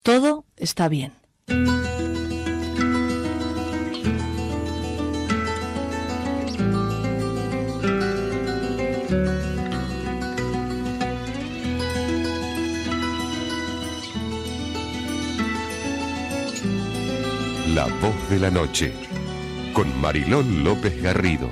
Todo está bien. La voz de la noche, con Mariló López Garrido.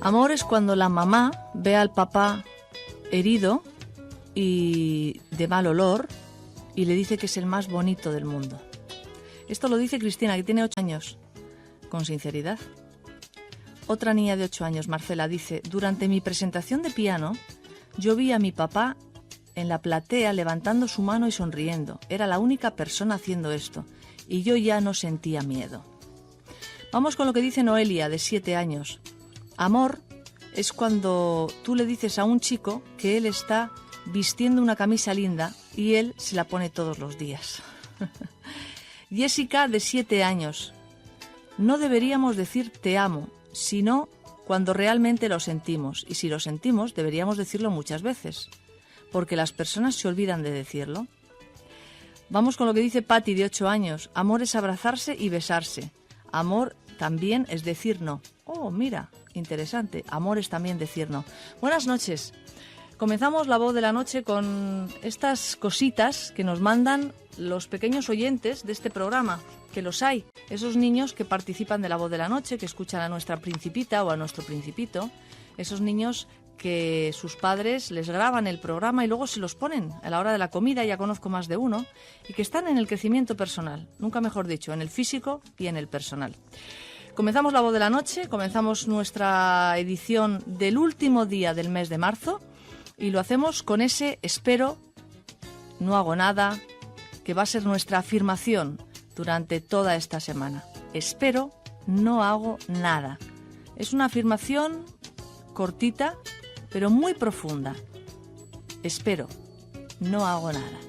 Amor es cuando la mamá ve al papá herido y de mal olor y le dice que es el más bonito del mundo. Esto lo dice Cristina, que tiene 8 años, con sinceridad. Otra niña de 8 años, Marcela, dice: durante mi presentación de piano, yo vi a mi papá en la platea levantando su mano y sonriendo. Era la única persona haciendo esto y yo ya no sentía miedo. Vamos con lo que dice Noelia, de 7 años. Amor es cuando tú le dices a un chico que él está vistiendo una camisa linda y él se la pone todos los días. Jessica, de 7 años. No deberíamos decir te amo, sino cuando realmente lo sentimos. Y si lo sentimos, deberíamos decirlo muchas veces, porque las personas se olvidan de decirlo. Vamos con lo que dice Patti, de 8 años. Amor es abrazarse y besarse. Amor también es decir no. Oh, mira, interesante. Amor es también decir no. Buenas noches. Comenzamos La Voz de la Noche con estas cositas que nos mandan los pequeños oyentes de este programa, que los hay. Esos niños que participan de La Voz de la Noche, que escuchan a nuestra principita o a nuestro principito. Esos niños que sus padres les graban el programa y luego se los ponen a la hora de la comida, ya conozco más de uno, y que están en el crecimiento personal, nunca mejor dicho, en el físico y en el personal. Comenzamos La Voz de la Noche, comenzamos nuestra edición del último día del mes de marzo y lo hacemos con ese espero, no hago nada, que va a ser nuestra afirmación durante toda esta semana. Espero, no hago nada. Es una afirmación cortita, pero muy profunda. Espero, no hago nada.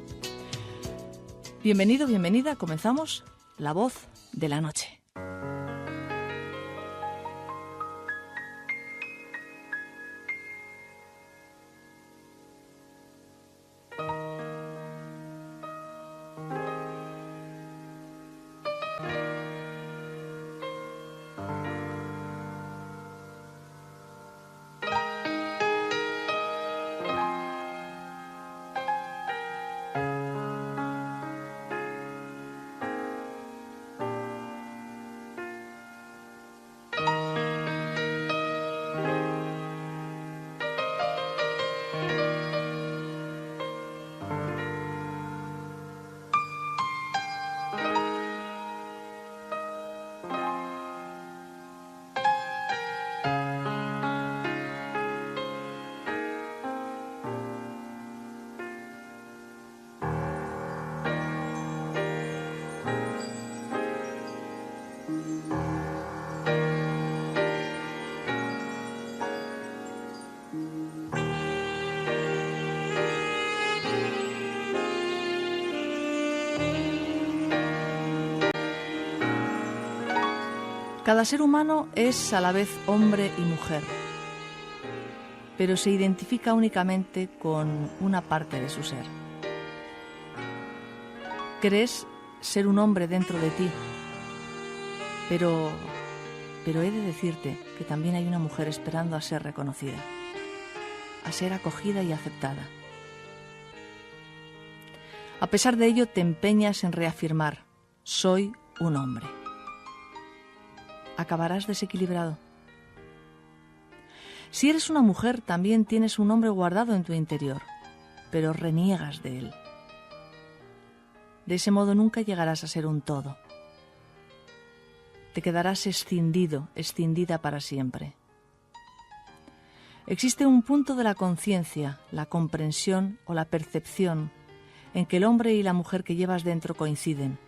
Bienvenido, bienvenida, comenzamos La Voz de la Noche. Cada ser humano es a la vez hombre y mujer, pero se identifica únicamente con una parte de su ser. Crees ser un hombre dentro de ti, pero he de decirte que también hay una mujer esperando a ser reconocida, a ser acogida y aceptada. A pesar de ello, te empeñas en reafirmar: soy un hombre. Acabarás desequilibrado. Si eres una mujer, también tienes un hombre guardado en tu interior, pero reniegas de él. De ese modo nunca llegarás a ser un todo. Te quedarás escindido, escindida para siempre. Existe un punto de la conciencia, la comprensión o la percepción, en que el hombre y la mujer que llevas dentro coinciden.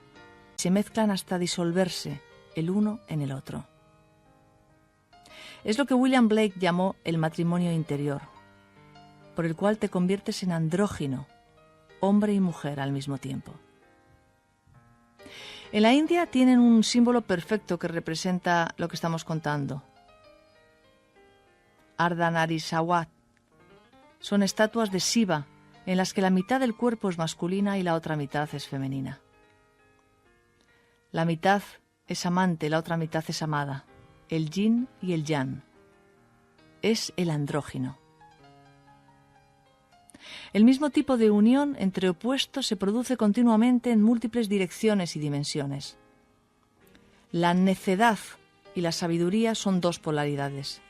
Se mezclan hasta disolverse el uno en el otro. Es lo que William Blake llamó el matrimonio interior, por el cual te conviertes en andrógino, hombre y mujer al mismo tiempo. En la India tienen un símbolo perfecto que representa lo que estamos contando. Ardhanariswat. Son estatuas de Shiva en las que la mitad del cuerpo es masculina y la otra mitad es femenina. La mitad es amante, la otra mitad es amada. El yin y el yang. Es el andrógino. El mismo tipo de unión entre opuestos se produce continuamente en múltiples direcciones y dimensiones. La necedad y la sabiduría son dos polaridades.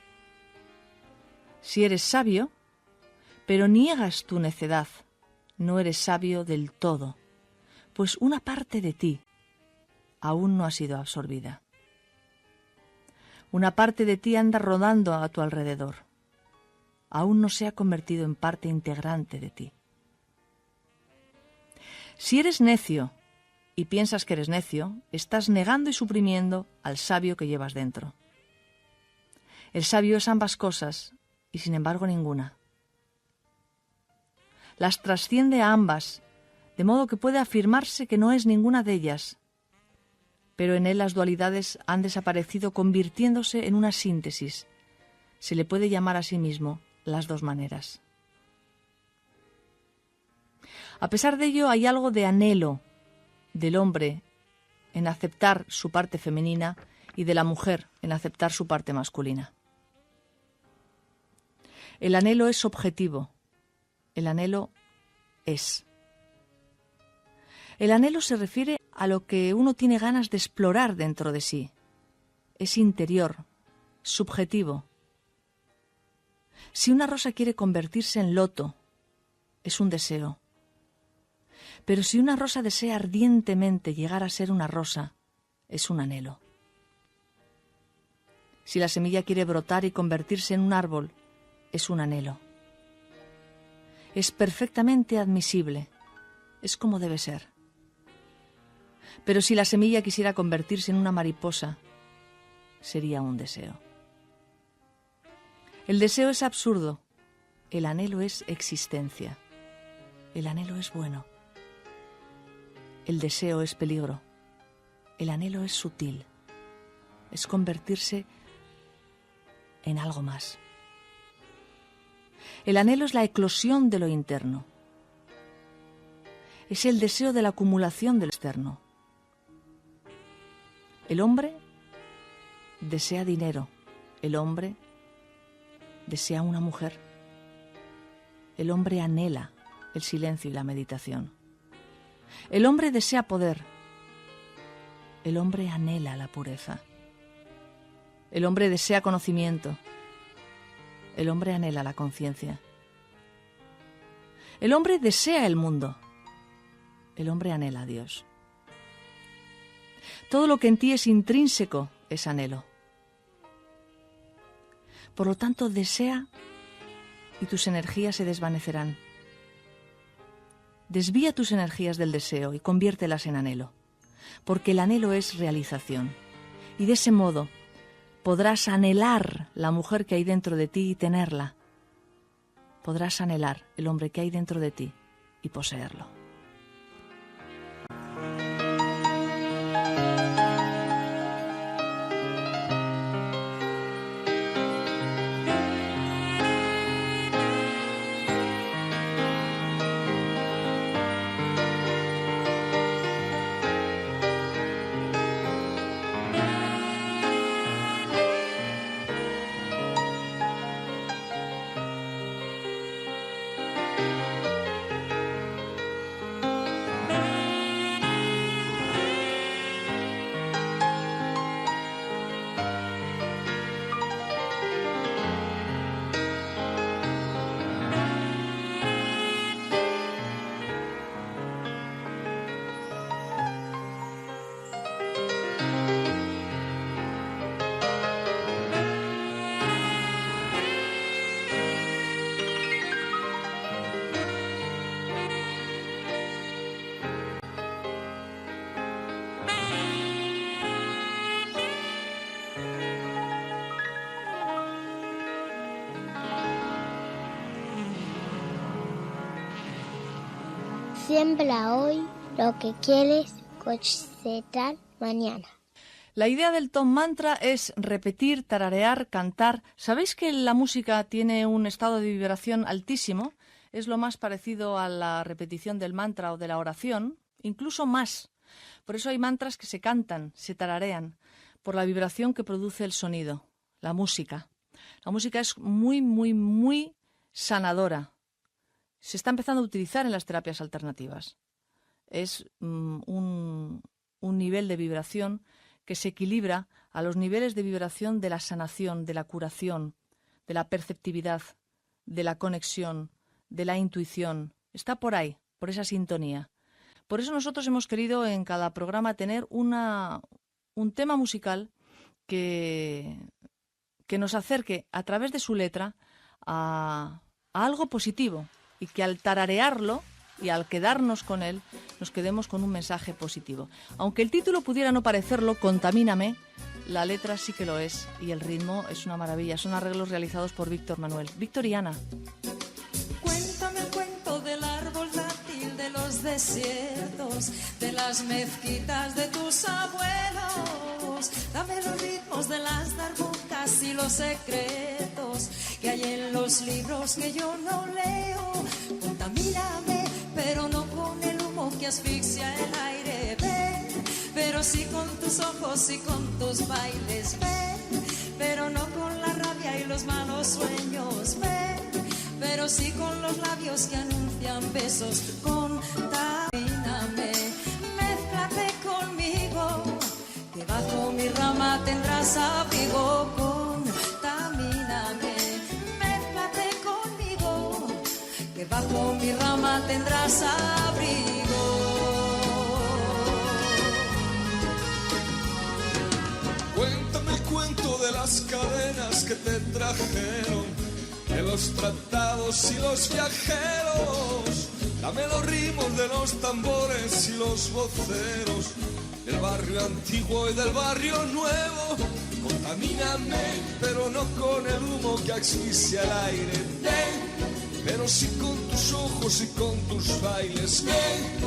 Si eres sabio, pero niegas tu necedad, no eres sabio del todo, pues una parte de ti aún no ha sido absorbida. Una parte de ti anda rodando a tu alrededor. Aún no se ha convertido en parte integrante de ti. Si eres necio y piensas que eres necio, estás negando y suprimiendo al sabio que llevas dentro. El sabio es ambas cosas y sin embargo ninguna. Las trasciende a ambas, de modo que puede afirmarse que no es ninguna de ellas, pero en él las dualidades han desaparecido convirtiéndose en una síntesis. Se le puede llamar a sí mismo las dos maneras. A pesar de ello, hay algo de anhelo del hombre en aceptar su parte femenina y de la mujer en aceptar su parte masculina. El anhelo es objetivo. El anhelo es. El anhelo se refiere a lo que uno tiene ganas de explorar dentro de sí. Es interior, subjetivo. Si una rosa quiere convertirse en loto, es un deseo. Pero si una rosa desea ardientemente llegar a ser una rosa, es un anhelo. Si la semilla quiere brotar y convertirse en un árbol, es un anhelo. Es perfectamente admisible, es como debe ser. Pero si la semilla quisiera convertirse en una mariposa, sería un deseo. El deseo es absurdo, el anhelo es existencia, el anhelo es bueno. El deseo es peligro, el anhelo es sutil, es convertirse en algo más. El anhelo es la eclosión de lo interno, es el deseo de la acumulación del externo. El hombre desea dinero, el hombre desea una mujer, el hombre anhela el silencio y la meditación. El hombre desea poder, el hombre anhela la pureza. El hombre desea conocimiento, el hombre anhela la conciencia. El hombre desea el mundo, el hombre anhela a Dios. Todo lo que en ti es intrínseco es anhelo. Por lo tanto, desea y tus energías se desvanecerán. Desvía tus energías del deseo y conviértelas en anhelo, porque el anhelo es realización. Y de ese modo podrás anhelar la mujer que hay dentro de ti y tenerla. Podrás anhelar el hombre que hay dentro de ti y poseerlo. Siembra hoy lo que quieres cosechar mañana. La idea del Tom Mantra es repetir, tararear, cantar. ¿Sabéis que la música tiene un estado de vibración altísimo? Es lo más parecido a la repetición del mantra o de la oración, incluso más. Por eso hay mantras que se cantan, se tararean, por la vibración que produce el sonido, la música. La música es muy, muy, muy sanadora. Se está empezando a utilizar en las terapias alternativas. Es un nivel de vibración que se equilibra a los niveles de vibración de la sanación, de la curación, de la perceptividad, de la conexión, de la intuición. Está por ahí, por esa sintonía. Por eso nosotros hemos querido en cada programa tener un tema musical que nos acerque a través de su letra a algo positivo y que al tararearlo y al quedarnos con él, nos quedemos con un mensaje positivo. Aunque el título pudiera no parecerlo, Contamíname, la letra sí que lo es y el ritmo es una maravilla. Son arreglos realizados por Víctor Manuel. Víctor y Ana. Cuéntame el cuento del árbol dátil de los desiertos, de las mezquitas de tus abuelos. Dame los ritmos de las darbucas y los secretos que hay en los libros que yo no leo. Contamíname, pero no con el humo que asfixia el aire. Ven, pero sí con tus ojos y con tus bailes. Ven, pero no con la rabia y los malos sueños. Ven, pero sí con los labios que anuncian besos. Contamíname, mézclate conmigo, que bajo mi rama tendrás abrigo. Contamíname, mézclate conmigo, que bajo mi rama tendrás abrigo. Cuéntame el cuento de las cadenas que te trajeron, de los tratados y los viajeros. Dame los ritmos de los tambores y los voceros, del barrio antiguo y del barrio nuevo. Contamíname, pero no con el humo que asfixia el aire. Ven, pero sí con tus ojos y con tus bailes. Ven,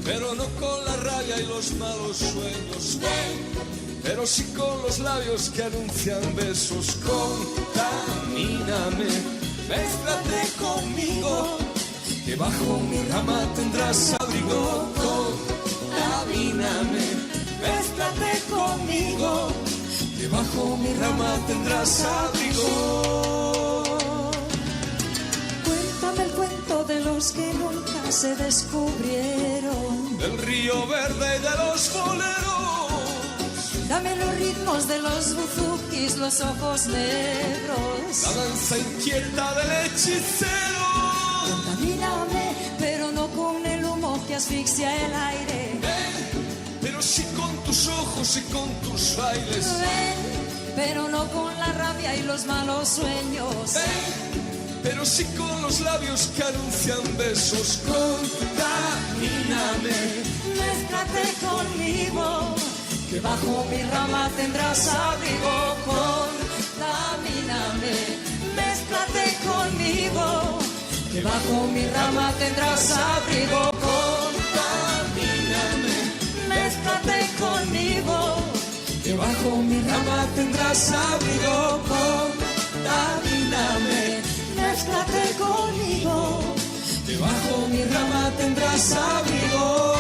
pero no con la rabia y los malos sueños. Ven, pero sí con los labios que anuncian besos. Contamíname, mézclate conmigo, que bajo mi rama tendrás abrigo. Contamíname, mézclate conmigo, que bajo mi rama tendrás abrigo. Cuéntame el cuento de los que nunca se descubrieron, del río verde y de los boleros. dame los ritmos de los buzukis, los ojos negros, la danza inquieta del hechicero. Contamíname, pero no con el humo que asfixia el aire. Ven, pero sí con tus ojos y con tus bailes. Ven, pero no con la rabia y los malos sueños. Ven, pero sí con los labios que anuncian besos. Contamíname, Mézclate conmigo, que bajo mi rama tendrás abrigo. Contamíname, mézclate conmigo, que bajo mi rama tendrás abrigo. Contamíname, mézclate conmigo, que bajo mi rama tendrás abrigo. Contamíname, mézclate conmigo, que bajo mi rama tendrás abrigo.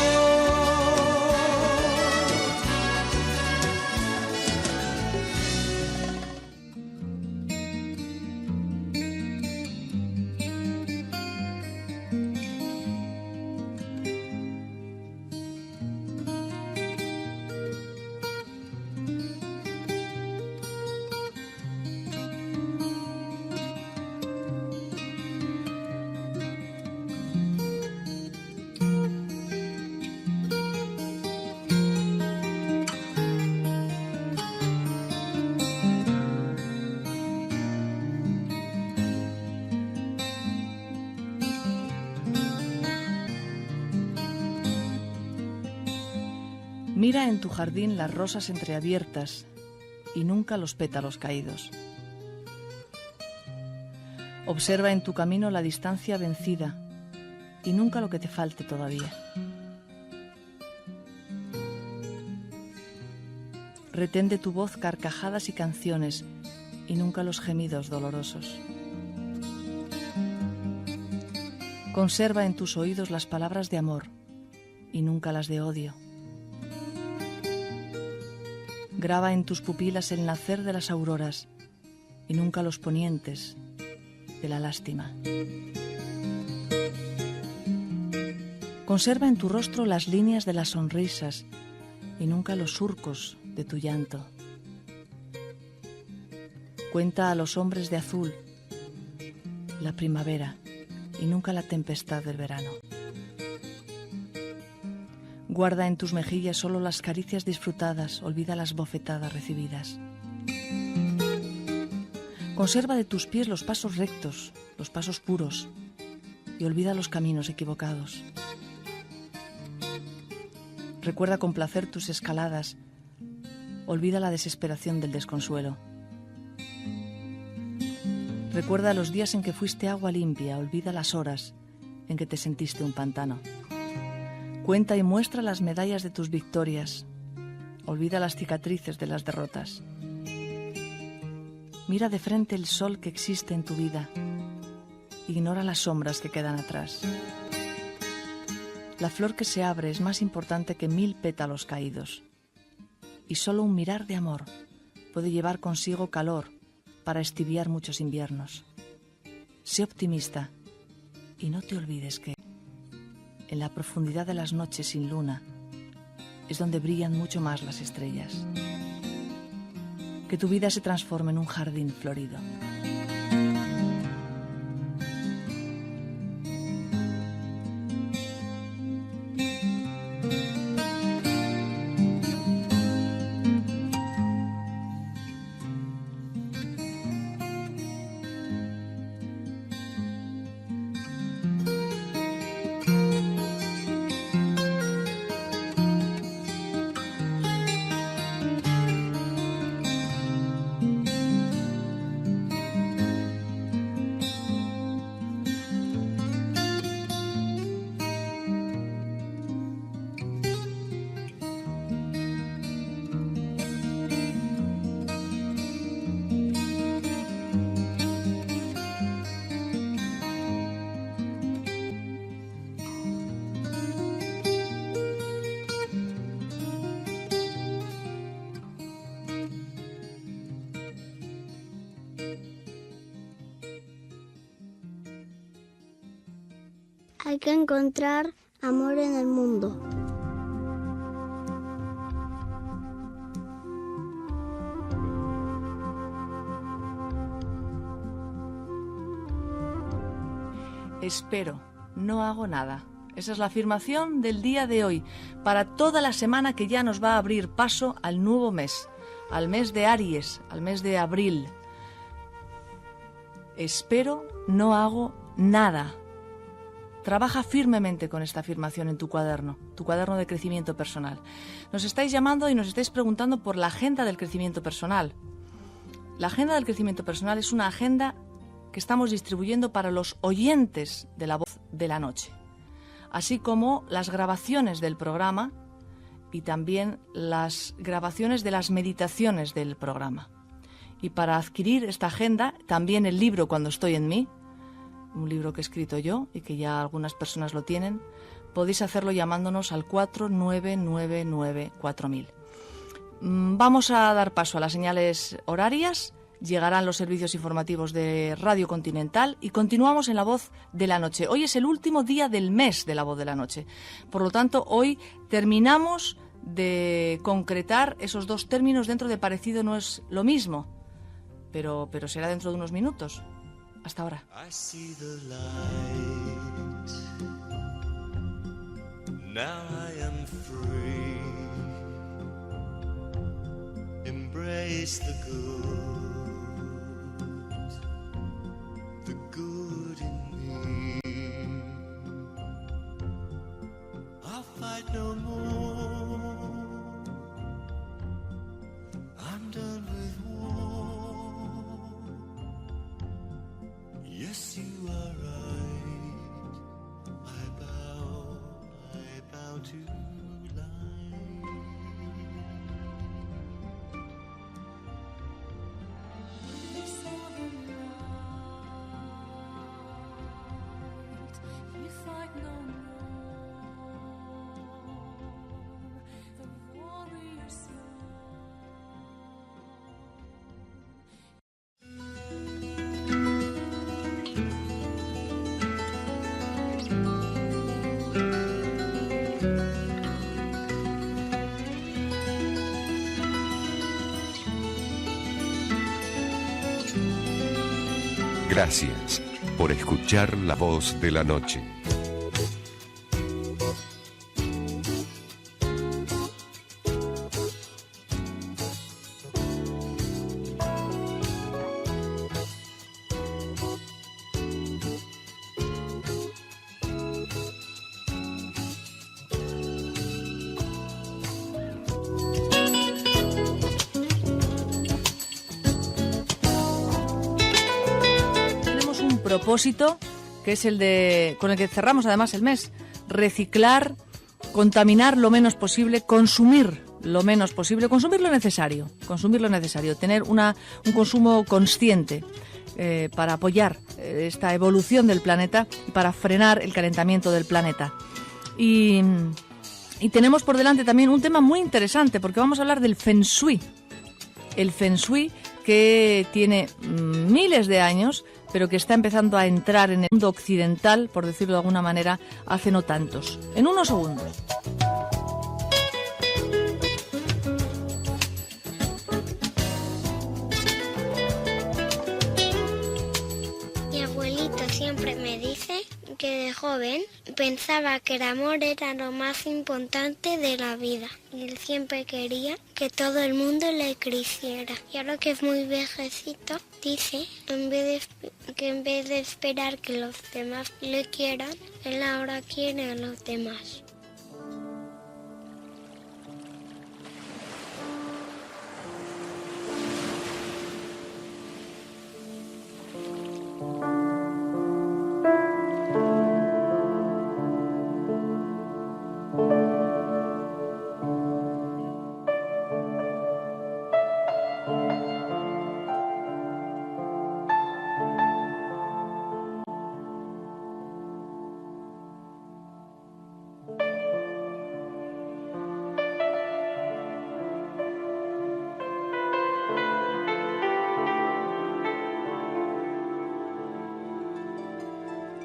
Mira en tu jardín las rosas entreabiertas y nunca los pétalos caídos. Observa en tu camino la distancia vencida y nunca lo que te falte todavía. Retén de tu voz carcajadas y canciones y nunca los gemidos dolorosos. Conserva en tus oídos las palabras de amor y nunca las de odio. Graba en tus pupilas el nacer de las auroras y nunca los ponientes de la lástima. Conserva en tu rostro las líneas de las sonrisas y nunca los surcos de tu llanto. Cuenta a los hombres de azul la primavera y nunca la tempestad del verano. Guarda en tus mejillas solo las caricias disfrutadas, olvida las bofetadas recibidas. Conserva de tus pies los pasos rectos, los pasos puros, y olvida los caminos equivocados. Recuerda con placer tus escaladas, olvida la desesperación del desconsuelo. Recuerda los días en que fuiste agua limpia, olvida las horas en que te sentiste un pantano. Cuenta y muestra las medallas de tus victorias, olvida las cicatrices de las derrotas. Mira de frente el sol que existe en tu vida, ignora las sombras que quedan atrás. La flor que se abre es más importante que 1000 pétalos caídos, y solo un mirar de amor puede llevar consigo calor para estibiar muchos inviernos. Sé optimista y no te olvides que en la profundidad de las noches sin luna es donde brillan mucho más las estrellas. Que tu vida se transforme en un jardín florido. Hay que encontrar amor en el mundo. Espero, no hago nada. Esa es la afirmación del día de hoy, para toda la semana que ya nos va a abrir paso al nuevo mes, al mes de Aries, al mes de abril. Espero, no hago nada. Trabaja firmemente con esta afirmación en tu cuaderno de crecimiento personal. Nos estáis llamando y nos estáis preguntando por la agenda del crecimiento personal. La agenda del crecimiento personal es una agenda que estamos distribuyendo para los oyentes de La Voz de la Noche, así como las grabaciones del programa y también las grabaciones de las meditaciones del programa. Y para adquirir esta agenda, también el libro Cuando estoy en mí, un libro que he escrito yo y que ya algunas personas lo tienen, podéis hacerlo llamándonos al 49994000. Vamos a dar paso a las señales horarias, llegarán los servicios informativos de Radio Continental y continuamos en La Voz de la Noche. Hoy es el último día del mes de La Voz de la Noche, por lo tanto hoy terminamos de concretar esos dos términos dentro de parecido no es lo mismo, pero será dentro de unos minutos. Hasta ahora. I see the light. Now I am free. Embrace the good in me. I'll fight no more. I'm done with war. Yes, you are right. I Gracias por escuchar La Voz de la Noche. Propósito, que es con el que cerramos además el mes: reciclar, contaminar lo menos posible, consumir lo menos posible, consumir lo necesario, tener un consumo consciente para apoyar esta evolución del planeta y para frenar el calentamiento del planeta. Y tenemos por delante también un tema muy interesante, porque vamos a hablar del Feng Shui. El Feng Shui, que tiene miles de años, pero que está empezando a entrar en el mundo occidental, por decirlo de alguna manera, hace no tantos. En unos segundos. Mi abuelito siempre me dice que de joven pensaba que el amor era lo más importante de la vida. Y él siempre quería que todo el mundo le quisiera. Y ahora que es muy viejecito, dice que en vez de esperar que los demás le quieran, él ahora quiere a los demás.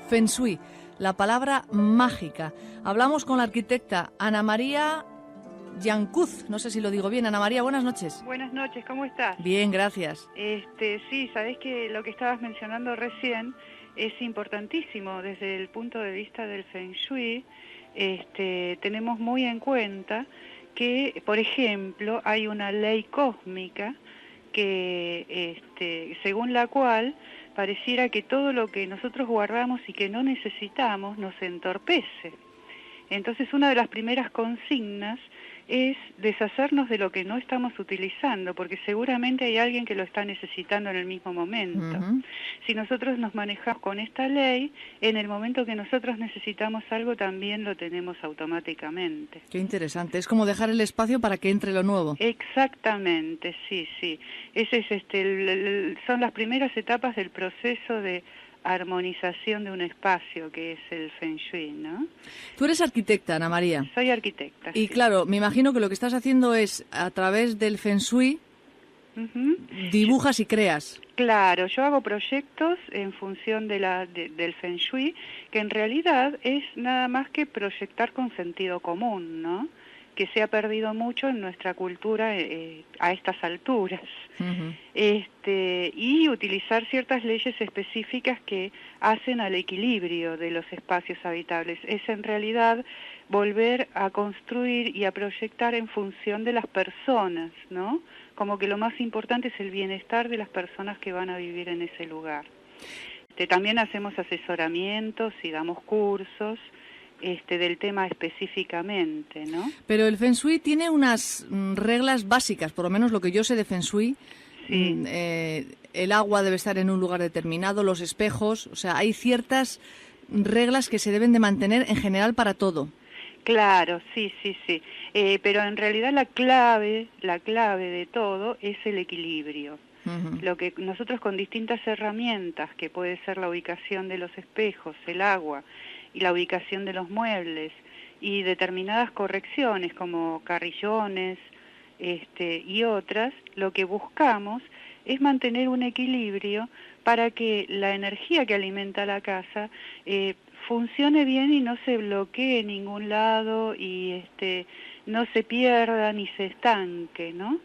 Feng Shui, la palabra mágica. Hablamos con la arquitecta Ana María Yancuz, no sé si lo digo bien. Ana María, buenas noches. Buenas noches, ¿cómo estás? Bien, gracias. Sí, sabés que lo que estabas mencionando recién es importantísimo desde el punto de vista del Feng Shui. Tenemos muy en cuenta que, por ejemplo, hay una ley cósmica que, según la cual pareciera que todo lo que nosotros guardamos y que no necesitamos nos entorpece. Entonces, una de las primeras consignas es deshacernos de lo que no estamos utilizando, porque seguramente hay alguien que lo está necesitando en el mismo momento. Uh-huh. Si nosotros nos manejamos con esta ley, en el momento que nosotros necesitamos algo, también lo tenemos automáticamente. Qué interesante. Es como dejar el espacio para que entre lo nuevo. Exactamente, sí. Ese es son las primeras etapas del proceso de armonización de un espacio, que es el Feng Shui, ¿no? Tú eres arquitecta, Ana María. Soy arquitecta. Y sí, claro, me imagino que lo que estás haciendo es, a través del Feng Shui, uh-huh, dibujas y creas. Claro, yo hago proyectos en función del Feng Shui, que en realidad es nada más que proyectar con sentido común, ¿no? Que se ha perdido mucho en nuestra cultura a estas alturas. Uh-huh. Y utilizar ciertas leyes específicas que hacen al equilibrio de los espacios habitables. Es en realidad volver a construir y a proyectar en función de las personas, ¿no? Como que lo más importante es el bienestar de las personas que van a vivir en ese lugar. También hacemos asesoramientos y damos cursos del tema específicamente, ¿no? Pero el Feng Shui tiene unas reglas básicas, por lo menos lo que yo sé de Feng Shui. Sí. El agua debe estar en un lugar determinado, los espejos, o sea, hay ciertas reglas que se deben de mantener en general para todo. Claro, sí. Pero en realidad la clave de todo es el equilibrio. Uh-huh. Lo que nosotros con distintas herramientas, que puede ser la ubicación de los espejos, el agua y la ubicación de los muebles y determinadas correcciones como carrillones y otras, lo que buscamos es mantener un equilibrio para que la energía que alimenta la casa funcione bien y no se bloquee en ningún lado y no se pierda ni se estanque, ¿no?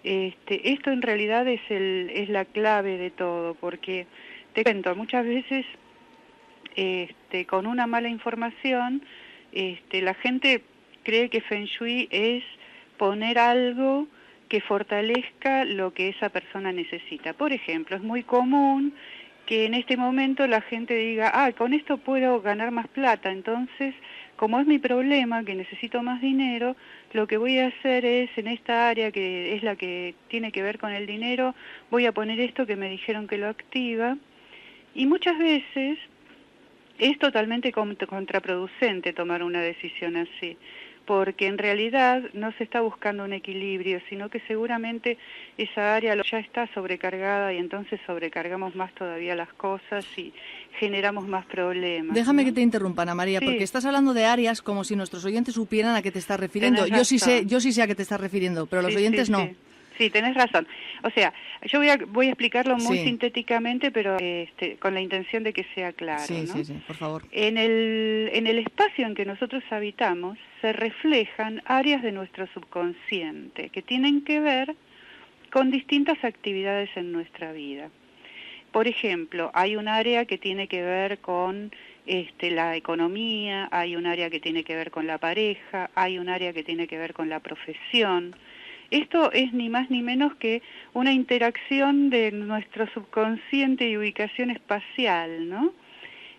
Esto en realidad es la clave de todo, porque Te cuento, muchas veces con una mala información, la gente cree que Feng Shui es poner algo que fortalezca lo que esa persona necesita. Por ejemplo, es muy común que en este momento la gente diga, con esto puedo ganar más plata, entonces, como es mi problema, que necesito más dinero, lo que voy a hacer es, en esta área que es la que tiene que ver con el dinero, voy a poner esto que me dijeron que lo activa, y muchas veces es totalmente contraproducente tomar una decisión así, porque en realidad no se está buscando un equilibrio, sino que seguramente esa área ya está sobrecargada y entonces sobrecargamos más todavía las cosas y generamos más problemas. Déjame ¿no? que te interrumpa, Ana María, Sí. porque estás hablando de áreas como si nuestros oyentes supieran a qué te estás refiriendo. Tenés razón. Yo sí sé a qué te estás refiriendo, pero los Sí, oyentes sí, no. sí. Sí, tenés razón. O sea, yo voy a explicarlo muy Sí. sintéticamente, pero con la intención de que sea claro, Sí, ¿no? sí, sí, por favor. En el espacio en que nosotros habitamos se reflejan áreas de nuestro subconsciente que tienen que ver con distintas actividades en nuestra vida. Por ejemplo, hay un área que tiene que ver con la economía, hay un área que tiene que ver con la pareja, hay un área que tiene que ver con la profesión. Esto es ni más ni menos que una interacción de nuestro subconsciente y ubicación espacial, ¿no?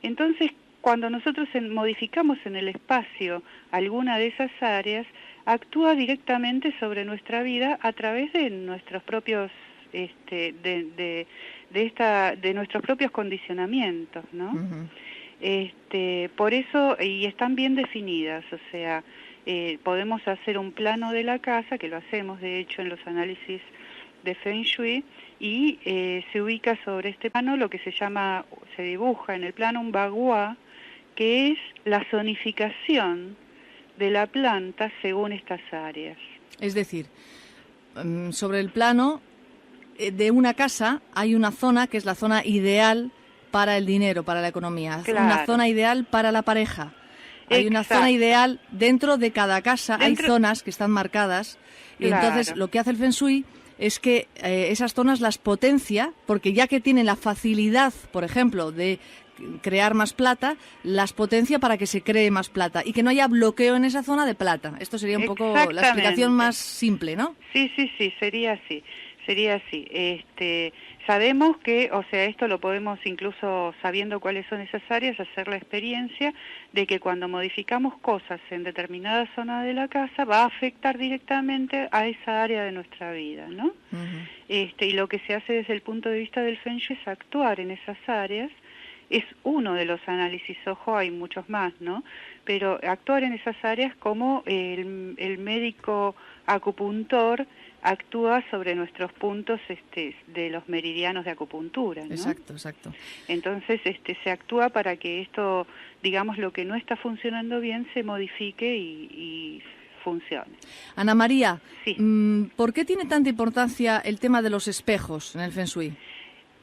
Entonces, cuando nosotros modificamos en el espacio alguna de esas áreas, actúa directamente sobre nuestra vida a través de nuestros propios de nuestros propios condicionamientos, ¿no? Ujú. Por eso, y están bien definidas, o sea, podemos hacer un plano de la casa, que lo hacemos de hecho en los análisis de Feng Shui, y se ubica sobre este plano lo que se dibuja en el plano un bagua, que es la zonificación de la planta según estas áreas. Es decir, sobre el plano de una casa hay una zona que es la zona ideal para el dinero, para la economía, Claro. una zona ideal para la pareja. Hay una Exacto. zona ideal dentro de cada casa, hay zonas que están marcadas y Claro. entonces lo que hace el Feng Shui es que esas zonas las potencia, porque ya que tienen la facilidad, por ejemplo, de crear más plata, las potencia para que se cree más plata y que no haya bloqueo en esa zona de plata. Esto sería un poco la Exactamente. explicación más simple, ¿no? Sí, sería así. Sabemos que, o sea, esto lo podemos incluso sabiendo cuáles son esas áreas, hacer la experiencia de que cuando modificamos cosas en determinada zona de la casa va a afectar directamente a esa área de nuestra vida, ¿no? Uh-huh. Y lo que se hace desde el punto de vista del Feng Shui es actuar en esas áreas. Es uno de los análisis, ojo, hay muchos más, ¿no? Pero actuar en esas áreas como el médico acupuntor actúa sobre nuestros puntos de los meridianos de acupuntura, ¿no? Exacto. Entonces se actúa para que esto, digamos, lo que no está funcionando bien se modifique y funcione. Ana María, Sí. ¿Por qué tiene tanta importancia el tema de los espejos en el Feng Shui?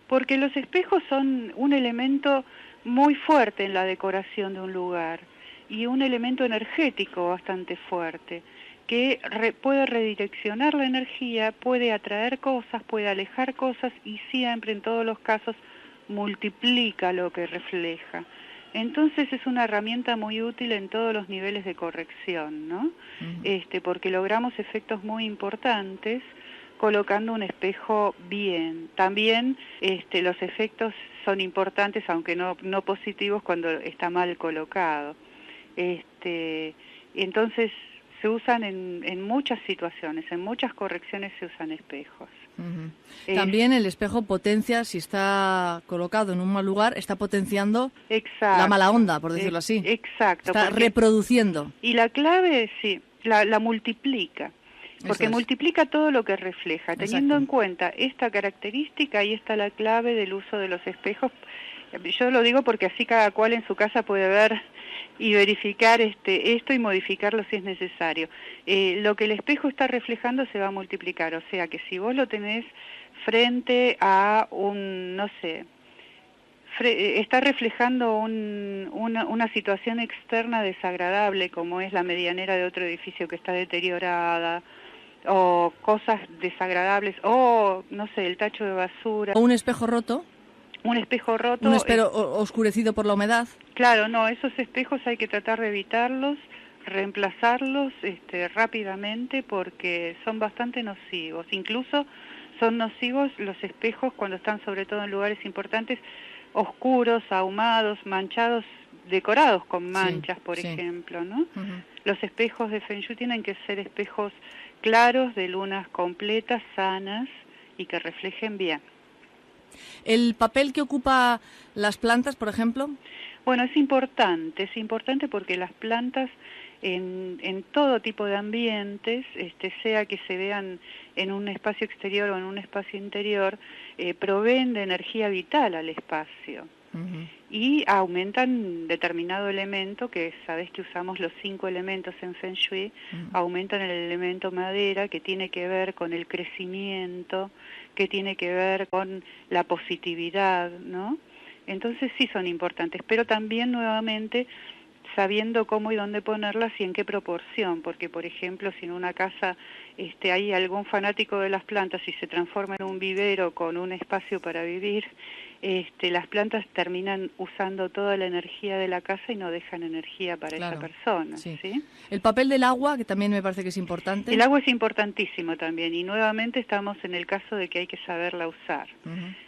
Porque los espejos son un elemento muy fuerte en la decoración de un lugar y un elemento energético bastante fuerte que puede redireccionar la energía, puede atraer cosas, puede alejar cosas y siempre, en todos los casos, multiplica lo que refleja. Entonces es una herramienta muy útil en todos los niveles de corrección, ¿no? Uh-huh. Porque logramos efectos muy importantes colocando un espejo bien. También los efectos son importantes, aunque no positivos, cuando está mal colocado. Entonces se usan en muchas situaciones, en muchas correcciones se usan espejos. Uh-huh. También el espejo potencia, si está colocado en un mal lugar, está potenciando la mala onda, por decirlo así. Exacto. Está reproduciendo. Y la clave, sí, la multiplica. Porque multiplica todo lo que refleja. Teniendo en cuenta esta característica, ahí está la clave del uso de los espejos. Yo lo digo porque así cada cual en su casa puede ver y verificar esto y modificarlo si es necesario. Lo que el espejo está reflejando se va a multiplicar. O sea que si vos lo tenés frente a está reflejando una situación externa desagradable, como es la medianera de otro edificio que está deteriorada, o cosas desagradables, o, el tacho de basura. ¿O un espejo roto? Un espejo roto... Un espejo oscurecido por la humedad. Claro, no, esos espejos hay que tratar de evitarlos, reemplazarlos rápidamente porque son bastante nocivos. Incluso son nocivos los espejos cuando están sobre todo en lugares importantes, oscuros, ahumados, manchados, decorados con manchas, por ejemplo, ¿no? Los espejos de Feng Shui tienen que ser espejos claros, de lunas completas, sanas y que reflejen bien. ¿El papel que ocupa las plantas, por ejemplo? Bueno, es importante porque las plantas en todo tipo de ambientes, sea que se vean en un espacio exterior o en un espacio interior, proveen de energía vital al espacio. Y aumentan determinado elemento, que sabés que usamos los 5 elementos en Feng Shui, aumentan el elemento madera, que tiene que ver con el crecimiento, que tiene que ver con la positividad, ¿no? Entonces sí son importantes, pero también nuevamente sabiendo cómo y dónde ponerlas y en qué proporción, porque por ejemplo si en una casa hay algún fanático de las plantas y se transforma en un vivero con un espacio para vivir, las plantas terminan usando toda la energía de la casa y no dejan energía para esa persona. Sí. ¿Sí? El papel del agua, que también me parece que es importante. El agua es importantísimo también y nuevamente estamos en el caso de que hay que saberla usar.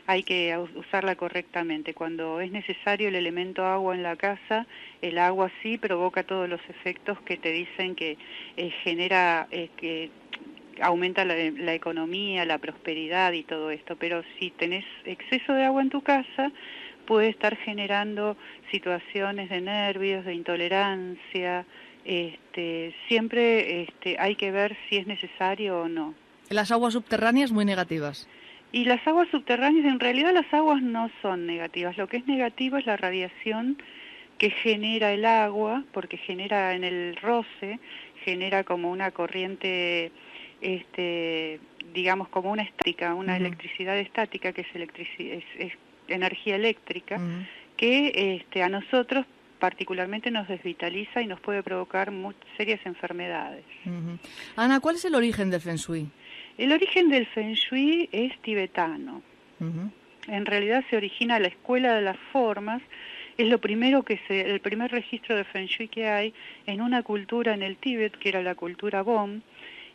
Hay que usarla correctamente. Cuando es necesario el elemento agua en la casa, el agua sí provoca todos los efectos que te dicen que genera... que aumenta la economía, la prosperidad y todo esto, pero si tenés exceso de agua en tu casa, puede estar generando situaciones de nervios, de intolerancia, siempre hay que ver si es necesario o no. Las aguas subterráneas muy negativas. Y las aguas subterráneas, en realidad las aguas no son negativas, lo que es negativo es la radiación que genera el agua, porque genera en el roce, genera como una corriente... digamos como una estática, una electricidad estática que es energía eléctrica, que a nosotros particularmente nos desvitaliza y nos puede provocar serias enfermedades. Ana, ¿cuál es el origen del Feng Shui? El origen del Feng Shui es tibetano. En realidad se origina la escuela de las formas, es lo primero el primer registro de Feng Shui que hay en una cultura en el Tíbet, que era la cultura Bon,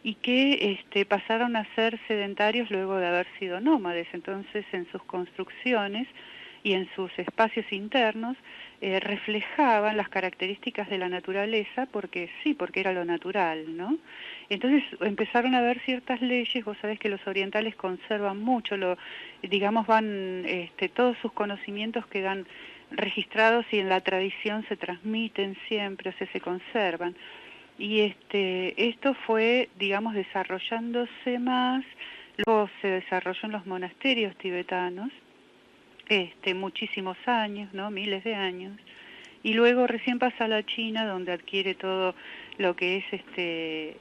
y que pasaron a ser sedentarios luego de haber sido nómades. Entonces, en sus construcciones y en sus espacios internos reflejaban las características de la naturaleza, porque era lo natural, ¿no? Entonces empezaron a haber ciertas leyes. Vos sabés que los orientales conservan mucho, van todos sus conocimientos quedan registrados y en la tradición se transmiten siempre, o sea, se conservan. Y esto fue, digamos, desarrollándose más, luego se desarrolló en los monasterios tibetanos, muchísimos años, ¿no? Miles de años, y luego recién pasa a la China, donde adquiere todo lo que es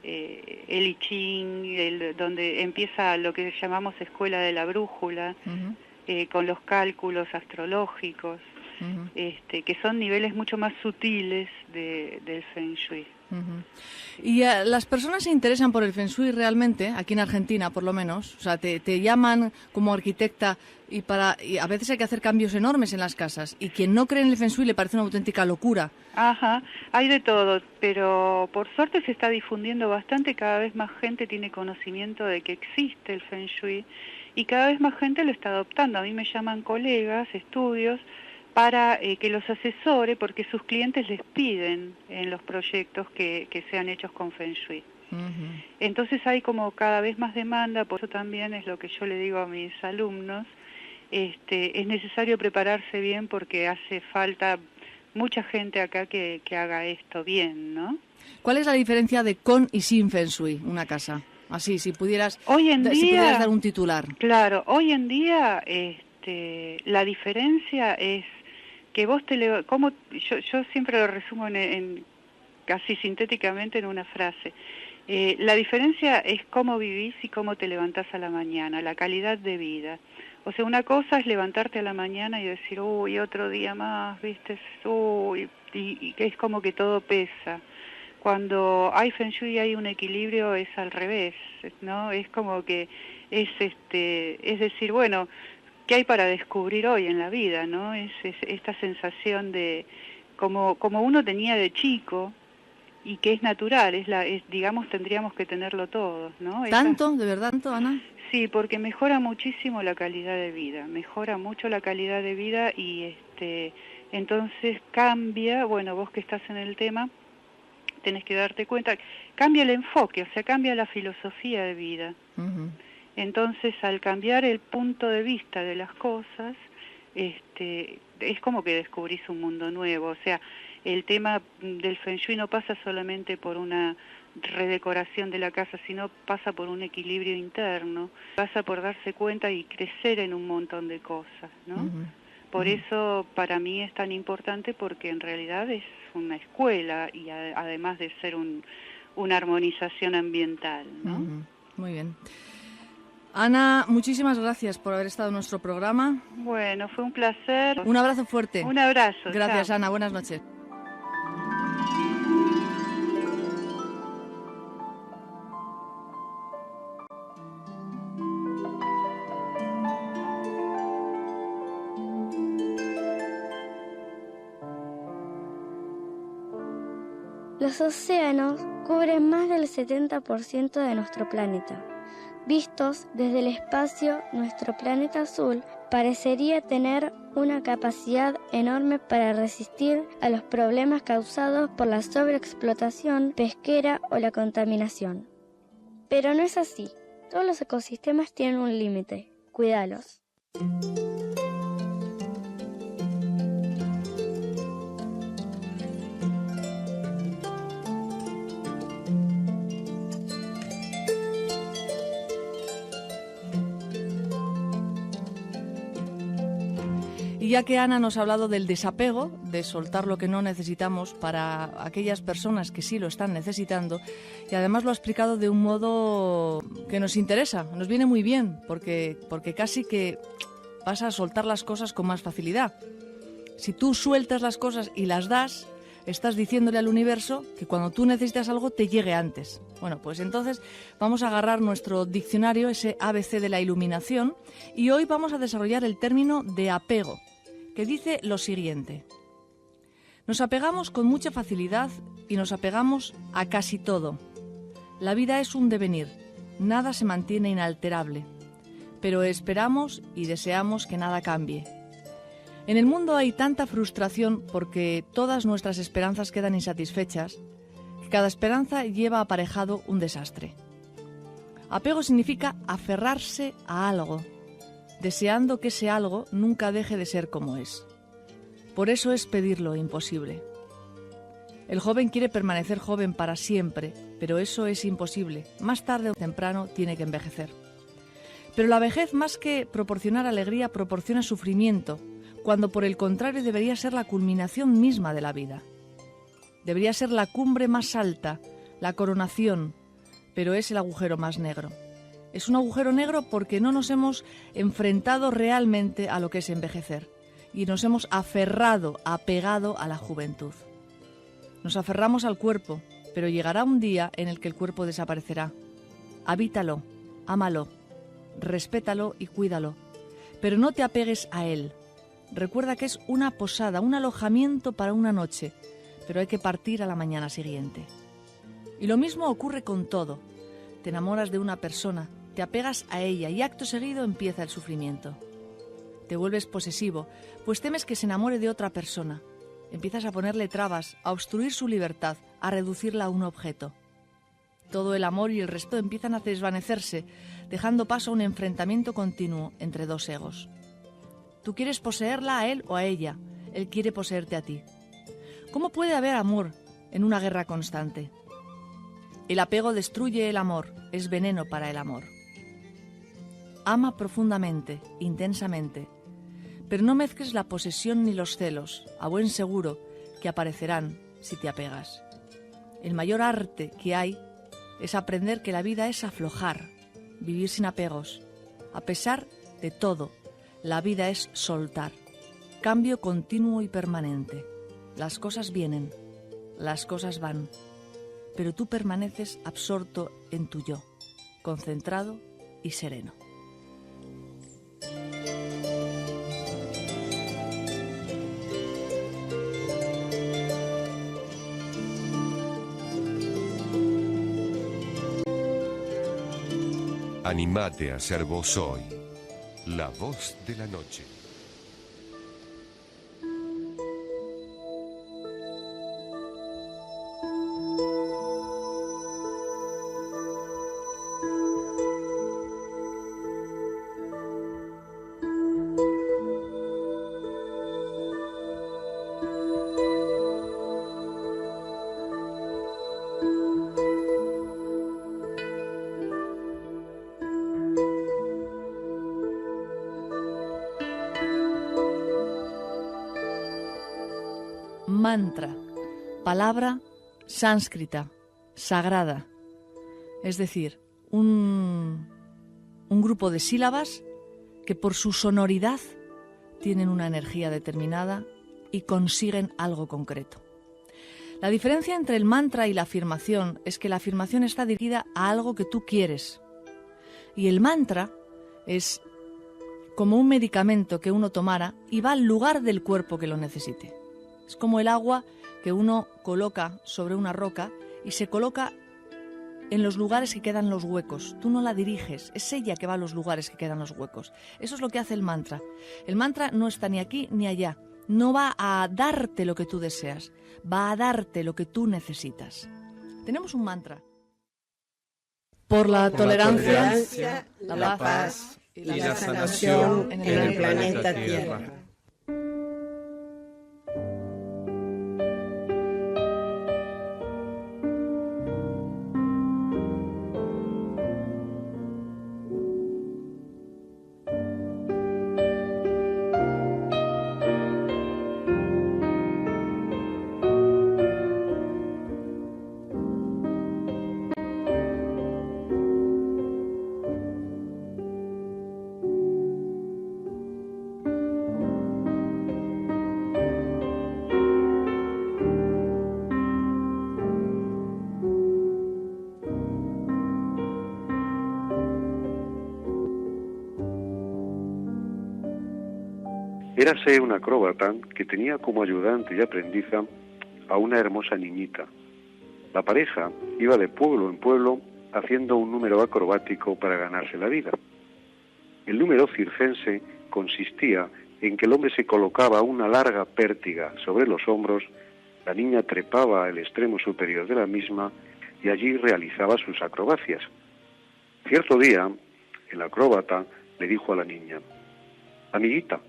el I Ching, donde empieza lo que llamamos escuela de la brújula, con los cálculos astrológicos, que son niveles mucho más sutiles del Feng Shui. ¿Y las personas se interesan por el Feng Shui realmente, aquí en Argentina por lo menos? O sea, te llaman como arquitecta y a veces hay que hacer cambios enormes en las casas. Y quien no cree en el Feng Shui le parece una auténtica locura. Ajá, hay de todo, pero por suerte se está difundiendo bastante, cada vez más gente tiene conocimiento de que existe el Feng Shui y cada vez más gente lo está adoptando. A mí me llaman colegas, estudios, para que los asesore, porque sus clientes les piden en los proyectos que sean hechos con Feng Shui. Entonces hay como cada vez más demanda, por eso también es lo que yo le digo a mis alumnos, es necesario prepararse bien porque hace falta mucha gente acá que haga esto bien, ¿no? ¿Cuál es la diferencia de con y sin Feng Shui una casa? Así, si pudieras dar un titular. Claro, hoy en día la diferencia es que vos yo siempre lo resumo en casi sintéticamente en una frase. La diferencia es cómo vivís y cómo te levantás a la mañana, la calidad de vida. O sea, una cosa es levantarte a la mañana y decir, uy, otro día más, ¿viste? Uy, y es como que todo pesa. Cuando hay Feng Shui y hay un equilibrio es al revés, ¿no? Es como que es decir, bueno, qué hay para descubrir hoy en la vida, ¿no? Es esta sensación de como uno tenía de chico y que es natural, digamos, tendríamos que tenerlo todos, ¿no? ¿Tanto? ¿De verdad tanto, Ana? Sí, porque mejora muchísimo la calidad de vida, mejora mucho la calidad de vida y entonces cambia, bueno, vos que estás en el tema, tenés que darte cuenta, cambia el enfoque, o sea, cambia la filosofía de vida. Uh-huh. Entonces, al cambiar el punto de vista de las cosas, es como que descubrís un mundo nuevo, o sea, el tema del Feng Shui no pasa solamente por una redecoración de la casa, sino pasa por un equilibrio interno, pasa por darse cuenta y crecer en un montón de cosas, ¿no? Uh-huh. Por eso para mí es tan importante, porque en realidad es una escuela y además de ser una armonización ambiental, ¿no? Uh-huh. Muy bien. Ana, muchísimas gracias por haber estado en nuestro programa. Bueno, fue un placer. Un abrazo fuerte. Un abrazo. Gracias, chao. Ana. Buenas noches. Los océanos cubren más del 70% de nuestro planeta. Vistos desde el espacio, nuestro planeta azul parecería tener una capacidad enorme para resistir a los problemas causados por la sobreexplotación pesquera o la contaminación. Pero no es así. Todos los ecosistemas tienen un límite. Cuídalos. Y ya que Ana nos ha hablado del desapego, de soltar lo que no necesitamos para aquellas personas que sí lo están necesitando, y además lo ha explicado de un modo que nos interesa, nos viene muy bien, porque casi que vas a soltar las cosas con más facilidad. Si tú sueltas las cosas y las das, estás diciéndole al universo que cuando tú necesitas algo te llegue antes. Bueno, pues entonces vamos a agarrar nuestro diccionario, ese ABC de la iluminación, y hoy vamos a desarrollar el término de apego, que dice lo siguiente: nos apegamos con mucha facilidad y nos apegamos a casi todo. La vida es un devenir, nada se mantiene inalterable, pero esperamos y deseamos que nada cambie. En el mundo hay tanta frustración porque todas nuestras esperanzas quedan insatisfechas, que cada esperanza lleva aparejado un desastre. Apego significa aferrarse a algo, deseando que ese algo nunca deje de ser como es. Por eso es pedir lo imposible. El joven quiere permanecer joven para siempre, pero eso es imposible. Más tarde o temprano tiene que envejecer. Pero la vejez, más que proporcionar alegría, proporciona sufrimiento, cuando por el contrario debería ser la culminación misma de la vida. Debería ser la cumbre más alta, la coronación, pero es el agujero más negro. Es un agujero negro porque no nos hemos enfrentado realmente a lo que es envejecer y nos hemos apegado a la juventud. Nos aferramos al cuerpo, pero llegará un día en el que el cuerpo desaparecerá. Habítalo, ámalo, respétalo y cuídalo, pero no te apegues a él. Recuerda que es una posada, un alojamiento para una noche, pero hay que partir a la mañana siguiente. Y lo mismo ocurre con todo. Te enamoras de una persona, te apegas a ella y acto seguido empieza el sufrimiento. Te vuelves posesivo, pues temes que se enamore de otra persona. Empiezas a ponerle trabas, a obstruir su libertad, a reducirla a un objeto. Todo el amor y el resto empiezan a desvanecerse, dejando paso a un enfrentamiento continuo entre dos egos. Tú quieres poseerla a él o a ella, él quiere poseerte a ti. ¿Cómo puede haber amor en una guerra constante? El apego destruye el amor, es veneno para el amor. Ama profundamente, intensamente, pero no mezcles la posesión ni los celos, a buen seguro que aparecerán si te apegas. El mayor arte que hay es aprender que la vida es aflojar, vivir sin apegos. A pesar de todo, la vida es soltar, cambio continuo y permanente. Las cosas vienen, las cosas van, pero tú permaneces absorto en tu yo, concentrado y sereno. Animate a ser vos hoy. La voz de la noche. Mantra, palabra sánscrita, sagrada, es decir, un grupo de sílabas que por su sonoridad tienen una energía determinada y consiguen algo concreto. La diferencia entre el mantra y la afirmación es que la afirmación está dirigida a algo que tú quieres y el mantra es como un medicamento que uno tomara y va al lugar del cuerpo que lo necesite. Es como el agua que uno coloca sobre una roca y se coloca en los lugares que quedan los huecos. Tú no la diriges, es ella que va a los lugares que quedan los huecos. Eso es lo que hace el mantra. El mantra no está ni aquí ni allá. No va a darte lo que tú deseas, va a darte lo que tú necesitas. Tenemos un mantra. Por la tolerancia, la paz y la sanación en el planeta Tierra. Érase un acróbata que tenía como ayudante y aprendiza a una hermosa niñita. La pareja iba de pueblo en pueblo haciendo un número acrobático para ganarse la vida. El número circense consistía en que el hombre se colocaba una larga pértiga sobre los hombros, la niña trepaba al extremo superior de la misma y allí realizaba sus acrobacias. Cierto día, el acróbata le dijo a la niña: «Amiguita,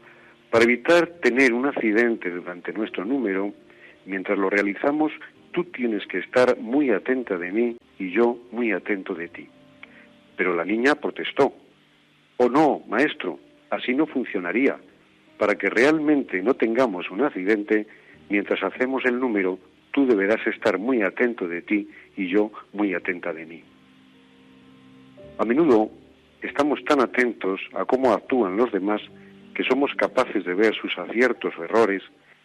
para evitar tener un accidente durante nuestro número, mientras lo realizamos, tú tienes que estar muy atenta de mí y yo muy atento de ti». Pero la niña protestó: «Oh no, maestro, así no funcionaría. Para que realmente no tengamos un accidente, mientras hacemos el número, tú deberás estar muy atento de ti y yo muy atenta de mí». A menudo estamos tan atentos a cómo actúan los demás que somos capaces de ver sus aciertos o errores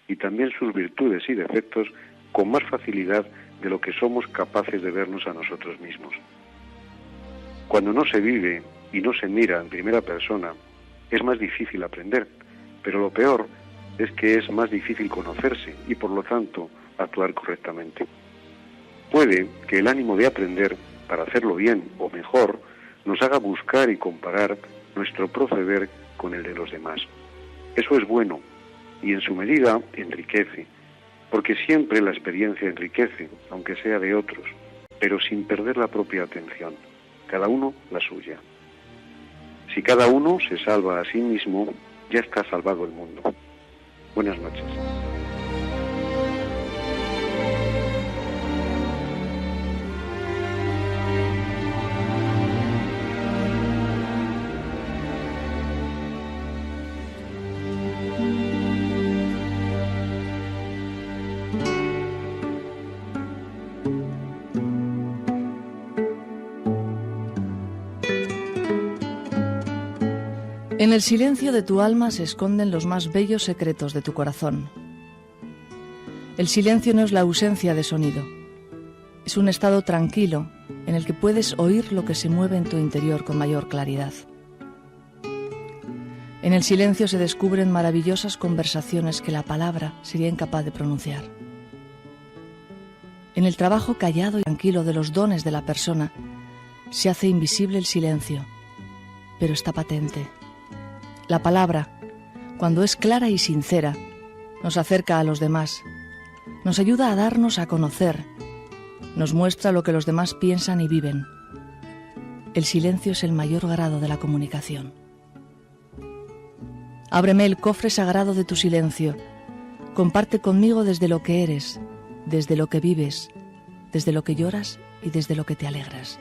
y también sus virtudes y defectos con más facilidad de lo que somos capaces de vernos a nosotros mismos. Cuando no se vive y no se mira en primera persona, es más difícil aprender, pero lo peor es que es más difícil conocerse y, por lo tanto, actuar correctamente. Puede que el ánimo de aprender para hacerlo bien o mejor nos haga buscar y comparar nuestro proceder con el de los demás. Eso es bueno y en su medida enriquece, porque siempre la experiencia enriquece, aunque sea de otros, pero sin perder la propia atención, cada uno la suya. Si cada uno se salva a sí mismo, ya está salvado el mundo. Buenas noches. En el silencio de tu alma se esconden los más bellos secretos de tu corazón. El silencio no es la ausencia de sonido. Es un estado tranquilo en el que puedes oír lo que se mueve en tu interior con mayor claridad. En el silencio se descubren maravillosas conversaciones que la palabra sería incapaz de pronunciar. En el trabajo callado y tranquilo de los dones de la persona se hace invisible el silencio pero está patente. La palabra, cuando es clara y sincera, nos acerca a los demás, nos ayuda a darnos a conocer, nos muestra lo que los demás piensan y viven. El silencio es el mayor grado de la comunicación. Ábreme el cofre sagrado de tu silencio. Comparte conmigo desde lo que eres, desde lo que vives, desde lo que lloras y desde lo que te alegras,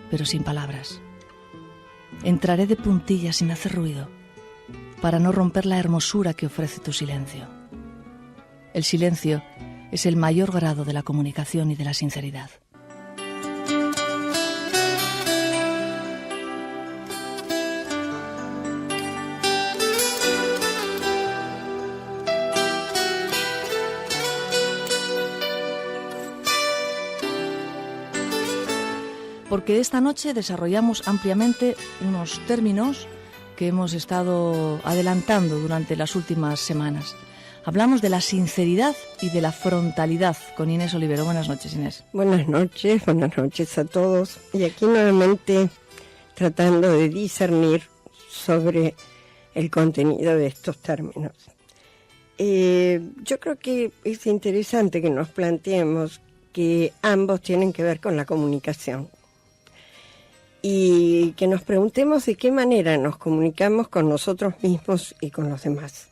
pero sin palabras. Entraré de puntillas sin hacer ruido, para no romper la hermosura que ofrece tu silencio. El silencio es el mayor grado de la comunicación y de la sinceridad. Porque esta noche desarrollamos ampliamente unos términos que hemos estado adelantando durante las últimas semanas. Hablamos de la sinceridad y de la frontalidad con Inés Olivero. Buenas noches, Inés. Buenas noches a todos. Y aquí nuevamente tratando de discernir sobre el contenido de estos términos. Yo creo que es interesante que nos planteemos que ambos tienen que ver con la comunicación. Y que nos preguntemos de qué manera nos comunicamos con nosotros mismos y con los demás.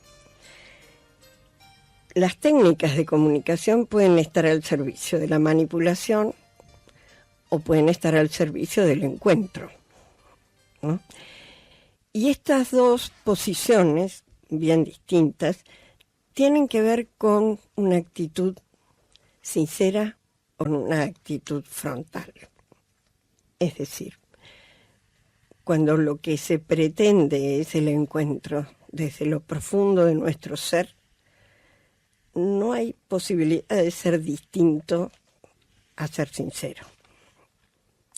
Las técnicas de comunicación pueden estar al servicio de la manipulación o pueden estar al servicio del encuentro, ¿no? Y estas dos posiciones, bien distintas, tienen que ver con una actitud sincera o una actitud frontal. Es decir, cuando lo que se pretende es el encuentro desde lo profundo de nuestro ser, no hay posibilidad de ser distinto a ser sincero,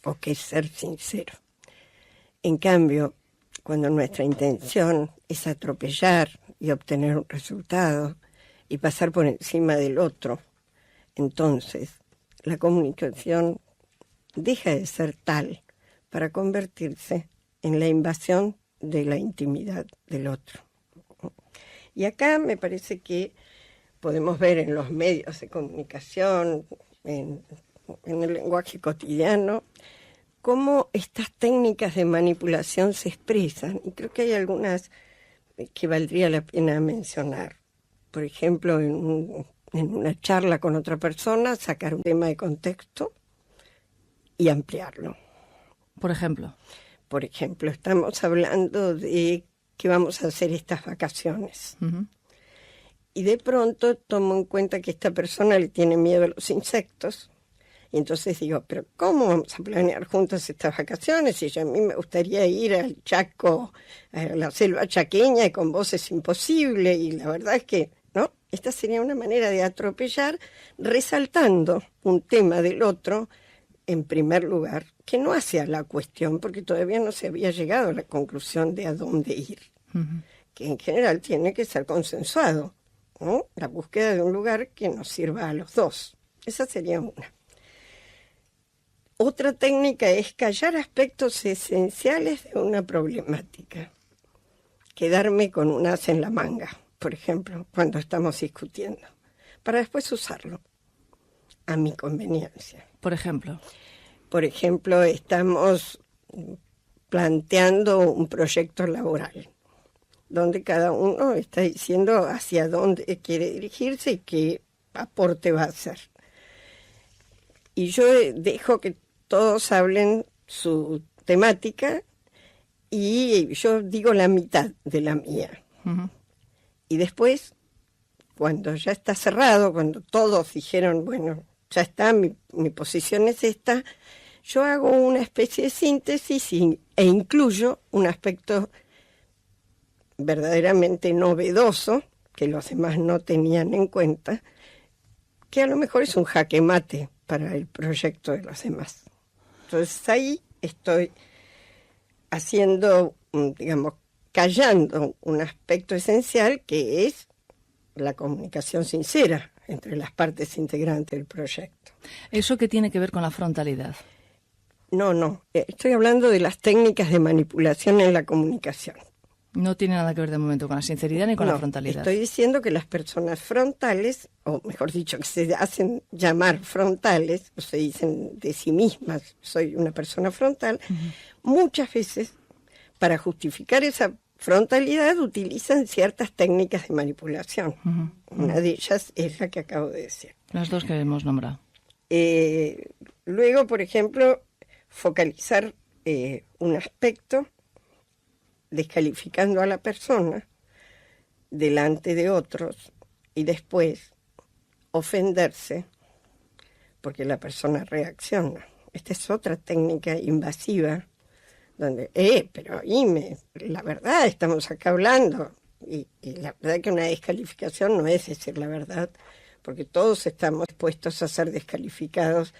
o que es ser sincero. En cambio, cuando nuestra intención es atropellar y obtener un resultado y pasar por encima del otro, entonces la comunicación deja de ser tal para convertirse en la invasión de la intimidad del otro. Y acá me parece que podemos ver en los medios de comunicación, en el lenguaje cotidiano, cómo estas técnicas de manipulación se expresan. Y creo que hay algunas que valdría la pena mencionar. Por ejemplo, en una charla con otra persona, sacar un tema de contexto y ampliarlo. Por ejemplo, estamos hablando de que vamos a hacer estas vacaciones. Uh-huh. Y de pronto tomo en cuenta que esta persona le tiene miedo a los insectos. Y entonces digo, pero ¿cómo vamos a planear juntos estas vacaciones? Si a mí me gustaría ir al Chaco, a la selva chaqueña, y con vos es imposible. Y la verdad es que, ¿no? Esta sería una manera de atropellar, resaltando un tema del otro, en primer lugar, que no hace la cuestión, porque todavía no se había llegado a la conclusión de a dónde ir. Uh-huh. Que en general tiene que ser consensuado, ¿no? La búsqueda de un lugar que nos sirva a los dos. Esa sería una. Otra técnica es callar aspectos esenciales de una problemática. Quedarme con un as en la manga, por ejemplo, cuando estamos discutiendo, para después usarlo a mi conveniencia. Por ejemplo, estamos planteando un proyecto laboral, donde cada uno está diciendo hacia dónde quiere dirigirse y qué aporte va a hacer. Y yo dejo que todos hablen su temática y yo digo la mitad de la mía. Uh-huh. Y después, cuando ya está cerrado, cuando todos dijeron, bueno, ya está, mi posición es esta, yo hago una especie de síntesis e incluyo un aspecto verdaderamente novedoso, que los demás no tenían en cuenta, que a lo mejor es un jaque mate para el proyecto de los demás. Entonces ahí estoy haciendo, callando un aspecto esencial que es la comunicación sincera entre las partes integrantes del proyecto. ¿Eso qué tiene que ver con la frontalidad? No, estoy hablando de las técnicas de manipulación en la comunicación. No tiene nada que ver de momento con la sinceridad ni con la frontalidad. Estoy diciendo que las personas frontales, o mejor dicho, que se hacen llamar frontales, o se dicen de sí mismas, soy una persona frontal, muchas veces, para justificar esa frontalidad, utilizan ciertas técnicas de manipulación. Una de ellas es la que acabo de decir. Las dos que hemos nombrado. Luego, por ejemplo, focalizar un aspecto descalificando a la persona delante de otros y después ofenderse porque la persona reacciona. Esta es otra técnica invasiva donde, pero la verdad, estamos acá hablando. Y la verdad que una descalificación no es decir la verdad, porque todos estamos dispuestos a ser descalificados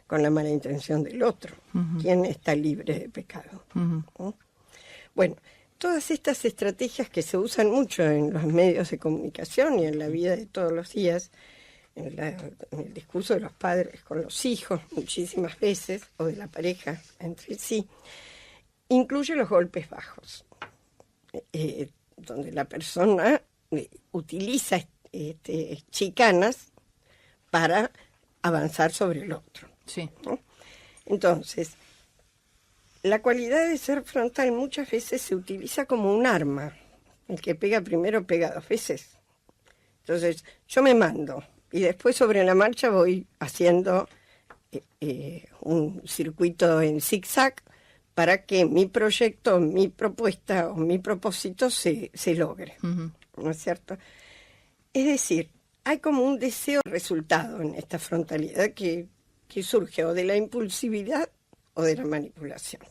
con la mala intención del otro. ¿Quién está libre de pecado? ¿No? Bueno, todas estas estrategias que se usan mucho en los medios de comunicación y en la vida de todos los días, en el discurso de los padres con los hijos muchísimas veces, o de la pareja entre sí, incluye los golpes bajos, donde la persona utiliza chicanas para avanzar sobre el otro. Sí. ¿No? Entonces, la cualidad de ser frontal muchas veces se utiliza como un arma. El que pega primero pega 2 veces. Entonces, yo me mando y después sobre la marcha voy haciendo un circuito en zigzag para que mi proyecto, mi propuesta o mi propósito se logre. ¿No es cierto? Es decir, hay como un deseo de resultado en esta frontalidad que surge o de la impulsividad o de la manipulación.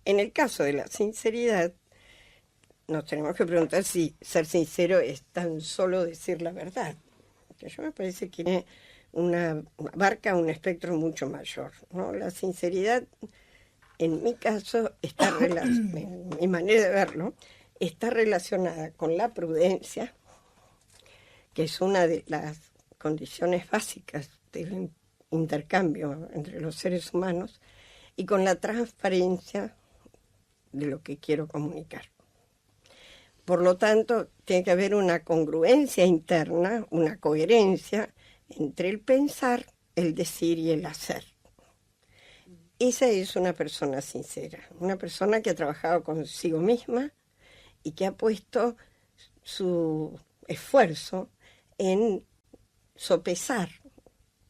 En el caso de la sinceridad, nos tenemos que preguntar si ser sincero es tan solo decir la verdad. Porque yo me parece que abarca un espectro mucho mayor, ¿no? La sinceridad, en mi caso, en mi manera de verlo, está relacionada con la prudencia, que es una de las condiciones básicas del intercambio entre los seres humanos, y con la transparencia de lo que quiero comunicar. Por lo tanto, tiene que haber una congruencia interna, una coherencia entre el pensar, el decir y el hacer. Esa es una persona sincera, una persona que ha trabajado consigo misma y que ha puesto su esfuerzo en sopesar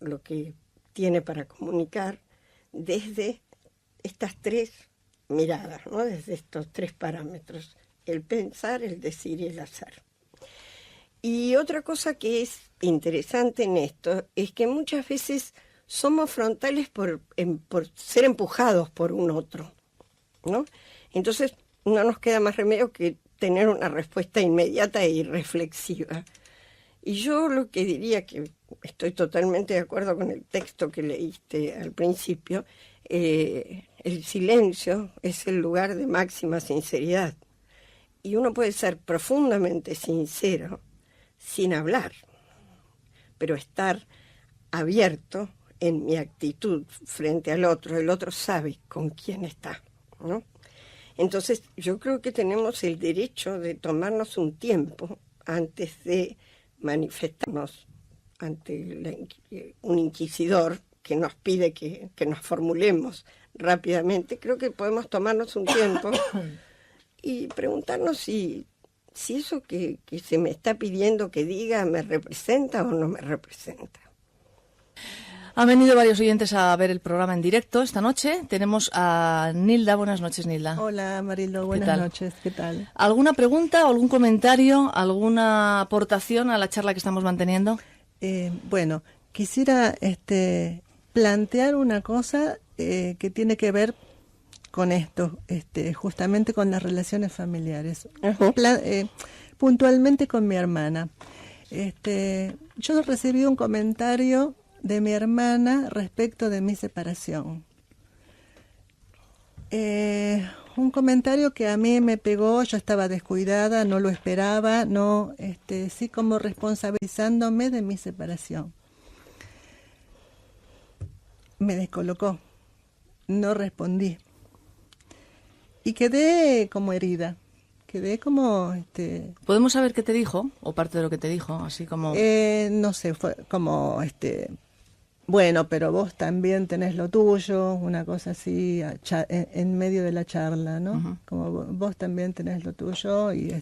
lo que tiene para comunicar desde estas 3 miradas, ¿no? Desde estos 3 parámetros: el pensar, el decir y el hacer. Y otra cosa que es interesante en esto es que muchas veces somos frontales por ser empujados por un otro, ¿no? Entonces no nos queda más remedio que tener una respuesta inmediata e irreflexiva. Y yo lo que diría, que estoy totalmente de acuerdo con el texto que leíste al principio, el silencio es el lugar de máxima sinceridad. Y uno puede ser profundamente sincero sin hablar, pero estar abierto en mi actitud frente al otro. El otro sabe con quién está, ¿no? Entonces, yo creo que tenemos el derecho de tomarnos un tiempo antes de manifestarnos ante un inquisidor que nos pide que nos formulemos rápidamente. Creo que podemos tomarnos un tiempo y preguntarnos si eso que se me está pidiendo que diga me representa o no me representa. Han venido varios oyentes a ver el programa en directo esta noche. Tenemos a Nilda. Buenas noches, Nilda. Hola, Marilo. Buenas noches. ¿Qué tal? ¿Alguna pregunta o algún comentario, alguna aportación a la charla que estamos manteniendo? Bueno, quisiera plantear una cosa que tiene que ver con esto, justamente con las relaciones familiares. Puntualmente con mi hermana. Yo recibí un comentario de mi hermana respecto de mi separación. Un comentario que a mí me pegó. Yo estaba descuidada, no lo esperaba, sí, como responsabilizándome de mi separación. Me descolocó. no respondí. Y quedé como herida. Quedé como... ¿Podemos saber qué te dijo? O parte de lo que te dijo, así como... no sé, fue como... bueno, pero vos también tenés lo tuyo, una cosa así, en medio de la charla, ¿no? Uh-huh. Como vos también tenés lo tuyo y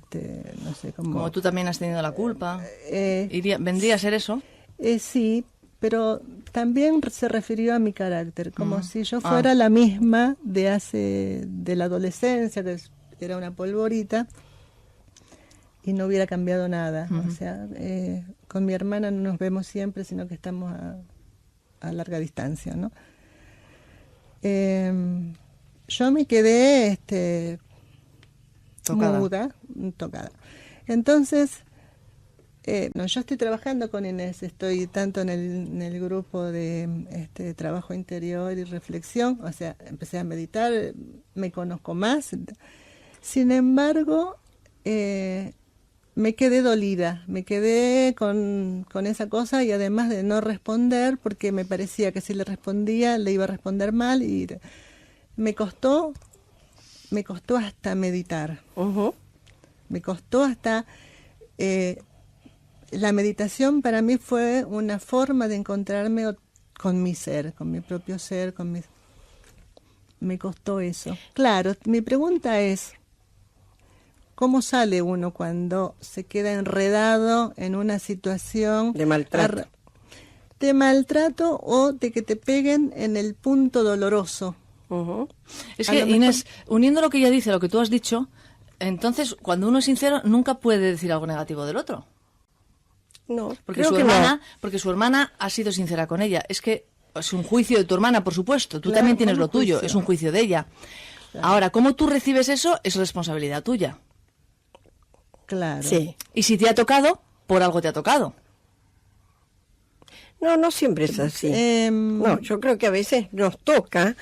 no sé, como tú también has tenido la culpa. ¿Vendría a ser eso? Sí, pero también se refirió a mi carácter, como si yo fuera la misma de la adolescencia, que era una polvorita, y no hubiera cambiado nada. O sea, con mi hermana no nos vemos siempre, sino que estamos a larga distancia, ¿no? Yo me quedé tocada. Entonces, yo estoy trabajando con Inés, estoy tanto en el grupo de trabajo interior y reflexión, o sea, empecé a meditar, me conozco más. Sin embargo, me quedé dolida, me quedé con esa cosa y además de no responder, porque me parecía que si le respondía le iba a responder mal y me costó hasta meditar. Uh-huh. Me costó hasta... la meditación para mí fue una forma de encontrarme con mi ser, con mi propio ser, me costó eso. Claro, mi pregunta es... ¿Cómo sale uno cuando se queda enredado en una situación de maltrato? De maltrato o de que te peguen en el punto doloroso. Uh-huh. Es que, Inés, uniendo lo que ella dice a lo que tú has dicho, entonces, cuando uno es sincero, nunca puede decir algo negativo del otro. No, porque su hermana ha sido sincera con ella. Es que es un juicio de tu hermana, por supuesto. Tú también tienes lo tuyo, es un juicio de ella. Claro. Ahora, cómo tú recibes eso es responsabilidad tuya. Claro. Sí. Y si te ha tocado, por algo te ha tocado. No siempre es así. No, yo creo que a veces nos toca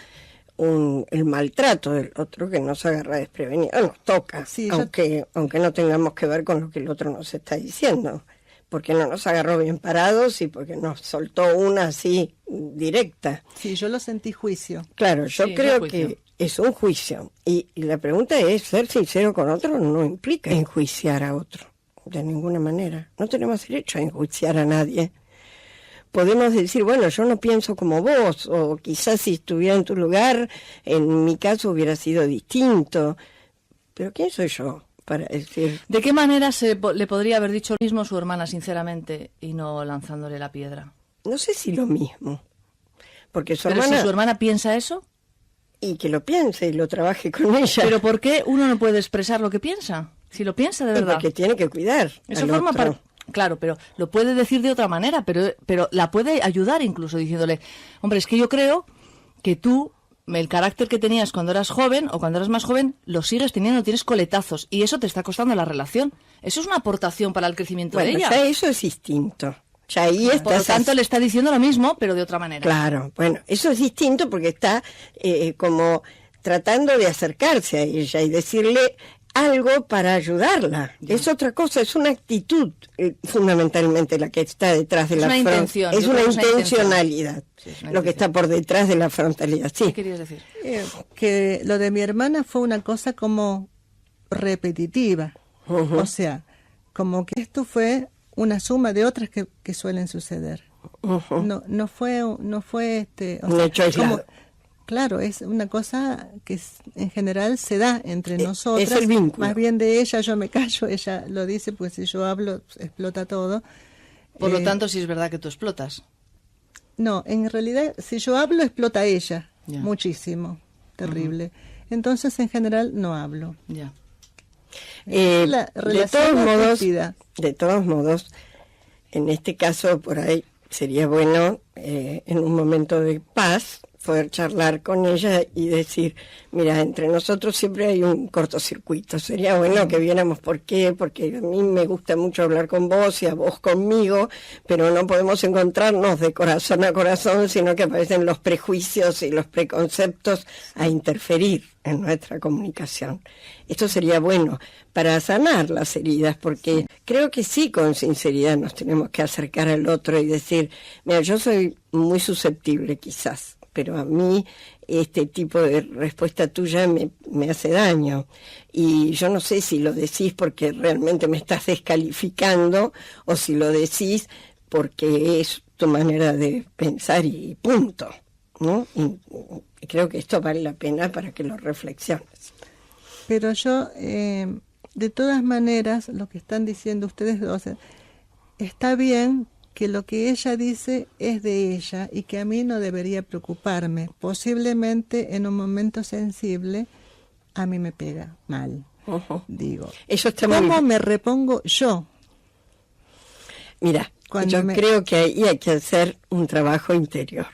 el maltrato del otro que nos agarra desprevenido. Nos toca, sí, aunque no tengamos que ver con lo que el otro nos está diciendo. Porque no nos agarró bien parados y porque nos soltó una así directa. Sí, yo lo sentí juicio. Claro, yo creo que es un juicio. Y la pregunta es, ser sincero con otro no implica enjuiciar a otro, de ninguna manera. No tenemos derecho a enjuiciar a nadie. Podemos decir, bueno, yo no pienso como vos, o quizás si estuviera en tu lugar, en mi caso hubiera sido distinto. Pero ¿quién soy yo para decir? ¿De qué manera le podría haber dicho lo mismo su hermana, sinceramente, y no lanzándole la piedra? No sé si lo mismo. Porque si su hermana piensa eso... Y que lo piense y lo trabaje con ella. ¿Pero por qué uno no puede expresar lo que piensa? Si lo piensa de verdad. Porque tiene que cuidar. Eso forma parte. Claro, pero lo puede decir de otra manera, pero la puede ayudar incluso diciéndole, hombre, es que yo creo que tú, el carácter que tenías cuando eras joven o cuando eras más joven, lo sigues teniendo, tienes coletazos y eso te está costando la relación. Eso es una aportación para el crecimiento de ella. Ya eso es distinto. Ya ahí por lo tanto, le está diciendo lo mismo, pero de otra manera. Claro, bueno, eso es distinto porque está como tratando de acercarse a ella y decirle algo para ayudarla. Ya. Es otra cosa, es una actitud fundamentalmente la que está detrás de la frontalidad. Es una intencionalidad, lo que está por detrás de la frontalidad. Sí. ¿Qué querías decir? Que lo de mi hermana fue una cosa como repetitiva. Uh-huh. O sea, como que esto fue una suma de otras que suelen suceder. Uh-huh. No fue un hecho aislado. Claro, es una cosa que en general se da entre nosotras. Es el vínculo. Más bien de ella, yo me callo, ella lo dice, pues si yo hablo, explota todo. Por lo tanto, sí es verdad que tú explotas. No, en realidad, si yo hablo, explota ella. Ya. Muchísimo. Terrible. Uh-huh. Entonces, en general, no hablo. Ya. De todos modos, en este caso, por ahí sería bueno, en un momento de paz, poder charlar con ella y decir, mira, entre nosotros siempre hay un cortocircuito. Sería bueno que viéramos por qué, porque a mí me gusta mucho hablar con vos y a vos conmigo, pero no podemos encontrarnos de corazón a corazón, sino que aparecen los prejuicios y los preconceptos a interferir en nuestra comunicación. Esto sería bueno para sanar las heridas, porque creo que sí, con sinceridad nos tenemos que acercar al otro y decir, mira, yo soy muy susceptible quizás, pero a mí este tipo de respuesta tuya me hace daño. Y yo no sé si lo decís porque realmente me estás descalificando o si lo decís porque es tu manera de pensar y punto, ¿no? Y creo que esto vale la pena para que lo reflexiones. Pero yo, de todas maneras, lo que están diciendo ustedes dos, está bien que lo que ella dice es de ella y que a mí no debería preocuparme. Posiblemente en un momento sensible a mí me pega mal. Digo, eso está ¿cómo muy... me repongo yo? Mira, yo creo que ahí hay que hacer un trabajo interior.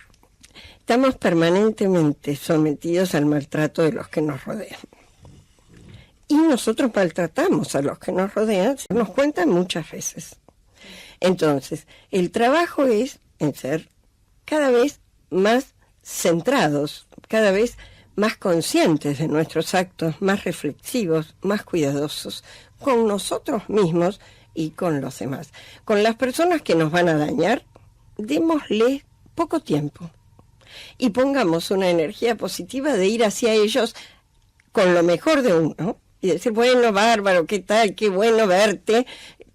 Estamos permanentemente sometidos al maltrato de los que nos rodean. Y nosotros maltratamos a los que nos rodean, se nos cuentan muchas veces. Entonces, el trabajo es en ser cada vez más centrados, cada vez más conscientes de nuestros actos, más reflexivos, más cuidadosos con nosotros mismos y con los demás. Con las personas que nos van a dañar, démosle poco tiempo y pongamos una energía positiva de ir hacia ellos con lo mejor de uno y decir, bueno, bárbaro, ¿qué tal? Qué bueno verte.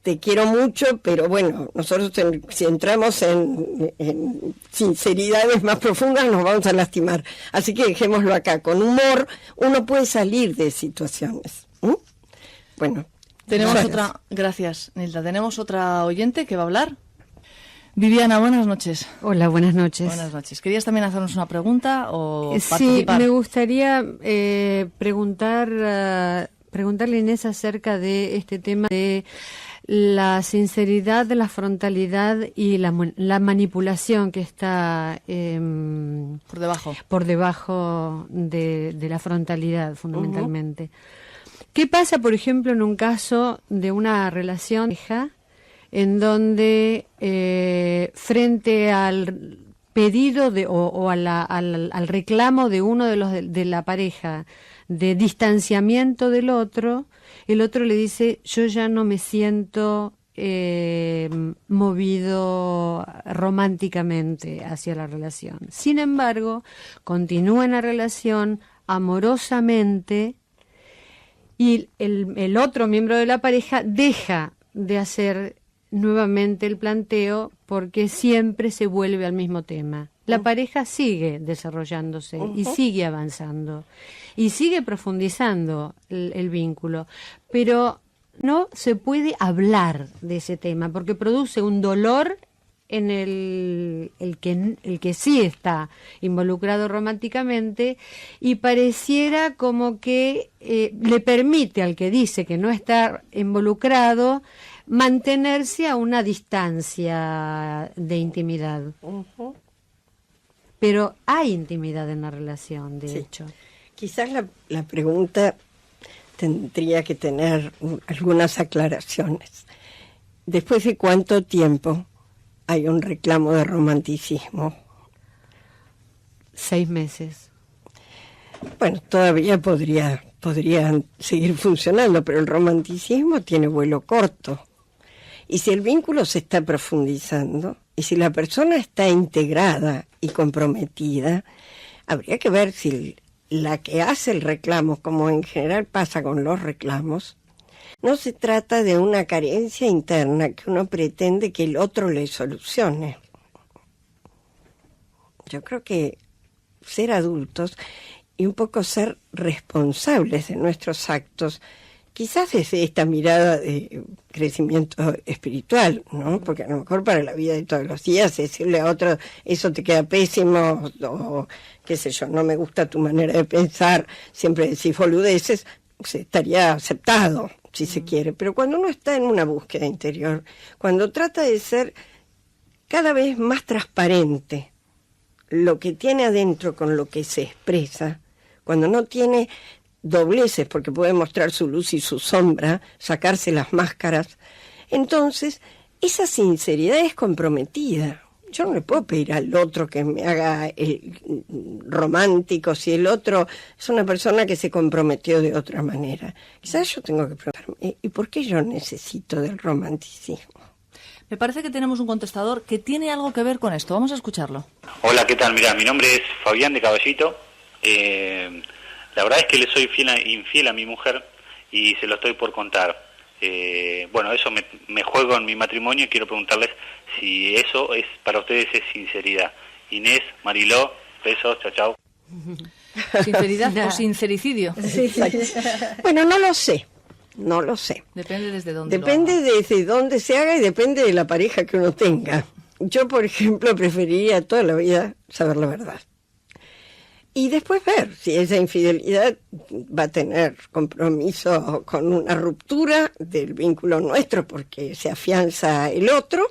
Te quiero mucho, pero bueno, nosotros si entramos en sinceridades más profundas nos vamos a lastimar. Así que dejémoslo acá. Con humor uno puede salir de situaciones. Bueno. Tenemos otra, gracias Nilda, tenemos otra oyente que va a hablar. Viviana, buenas noches. Hola, buenas noches. Buenas noches. ¿Querías también hacernos una pregunta o participar? Sí, me gustaría preguntarle a Inés acerca de este tema de la sinceridad, de la frontalidad y la manipulación que está por debajo de la frontalidad, fundamentalmente. ¿Qué pasa, por ejemplo, en un caso de una relación hija en donde frente al pedido al reclamo de uno de la pareja de distanciamiento del otro, el otro le dice, yo ya no me siento movido románticamente hacia la relación. Sin embargo, continúa en la relación amorosamente y el otro miembro de la pareja deja de hacer nuevamente el planteo porque siempre se vuelve al mismo tema. La pareja sigue desarrollándose y sigue avanzando y sigue profundizando el vínculo, pero no se puede hablar de ese tema porque produce un dolor en el que sí está involucrado románticamente y pareciera como que le permite al que dice que no está involucrado mantenerse a una distancia de intimidad. Pero hay intimidad en la relación, de hecho. Quizás la pregunta tendría que tener algunas aclaraciones. ¿Después de cuánto tiempo hay un reclamo de romanticismo? 6 meses. Bueno, todavía podrían seguir funcionando, pero el romanticismo tiene vuelo corto. Y si el vínculo se está profundizando, y si la persona está integrada y comprometida, habría que ver si la que hace el reclamo, como en general pasa con los reclamos, no se trata de una carencia interna que uno pretende que el otro le solucione. Yo creo que ser adultos y un poco ser responsables de nuestros actos, quizás desde esta mirada de crecimiento espiritual, ¿no? Porque a lo mejor para la vida de todos los días decirle a otro, eso te queda pésimo, o qué sé yo, no me gusta tu manera de pensar, siempre decís boludeces, estaría aceptado, si se quiere. Pero cuando uno está en una búsqueda interior, cuando trata de ser cada vez más transparente lo que tiene adentro con lo que se expresa, cuando no tiene dobleces porque puede mostrar su luz y su sombra, sacarse las máscaras, entonces esa sinceridad es comprometida. Yo no le puedo pedir al otro que me haga el romántico si el otro es una persona que se comprometió de otra manera. Quizás yo tengo que preguntarme, ¿y por qué yo necesito del romanticismo? Me parece que tenemos un contestador que tiene algo que ver con esto. Vamos a escucharlo. Hola, ¿qué tal? Mira, mi nombre es Fabián de Caballito. La verdad es que le soy infiel a mi mujer y se lo estoy por contar. Bueno, eso me juego en mi matrimonio y quiero preguntarles si eso es para ustedes es sinceridad. Inés, Mariló, besos, chao, chao. ¿Sinceridad o sincericidio? Sí. Bueno, no lo sé. No lo sé. Depende desde dónde Depende desde dónde se haga y depende de la pareja que uno tenga. Yo, por ejemplo, preferiría toda la vida saber la verdad. Y después ver si esa infidelidad va a tener compromiso con una ruptura del vínculo nuestro porque se afianza el otro,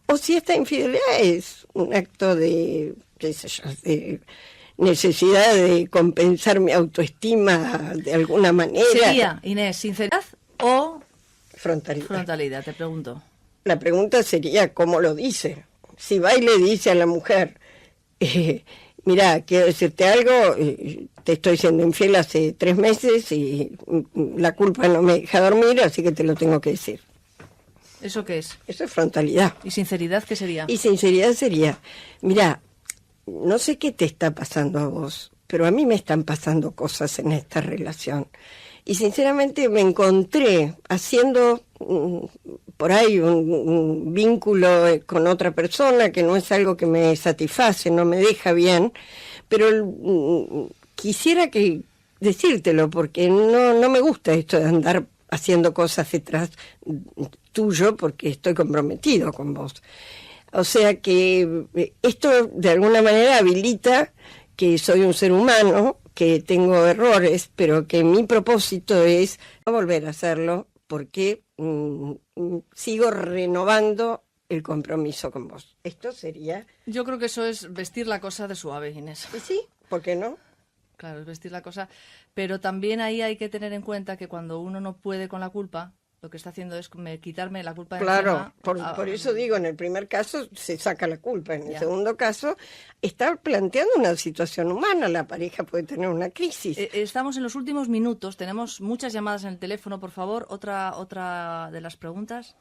o si esta infidelidad es un acto de, qué sé yo, de necesidad de compensar mi autoestima de alguna manera. Sería, Inés, sinceridad o frontalidad. Frontalidad, te pregunto. La pregunta sería cómo lo dice. Si va y le dice a la mujer, mira, quiero decirte algo, te estoy siendo infiel hace 3 meses y la culpa no me deja dormir, así que te lo tengo que decir. ¿Eso qué es? Eso es frontalidad. ¿Y sinceridad qué sería? Y sinceridad sería, mira, no sé qué te está pasando a vos, pero a mí me están pasando cosas en esta relación. Y sinceramente me encontré haciendo por ahí un vínculo con otra persona que no es algo que me satisface, no me deja bien, pero quisiera que decírtelo porque no me gusta esto de andar haciendo cosas detrás tuyo porque estoy comprometido con vos. O sea que esto de alguna manera habilita que soy un ser humano, que tengo errores, pero que mi propósito es no volver a hacerlo porque sigo renovando el compromiso con vos. Esto sería... Yo creo que eso es vestir la cosa de suave, Inés. Sí, ¿por qué no? Claro, es vestir la cosa. Pero también ahí hay que tener en cuenta que cuando uno no puede con la culpa, lo que está haciendo es quitarme la culpa de Claro, por eso digo, en el primer caso se saca la culpa, en el segundo caso está planteando una situación humana, la pareja puede tener una crisis. Estamos en los últimos minutos, tenemos muchas llamadas en el teléfono, por favor, otra de las preguntas.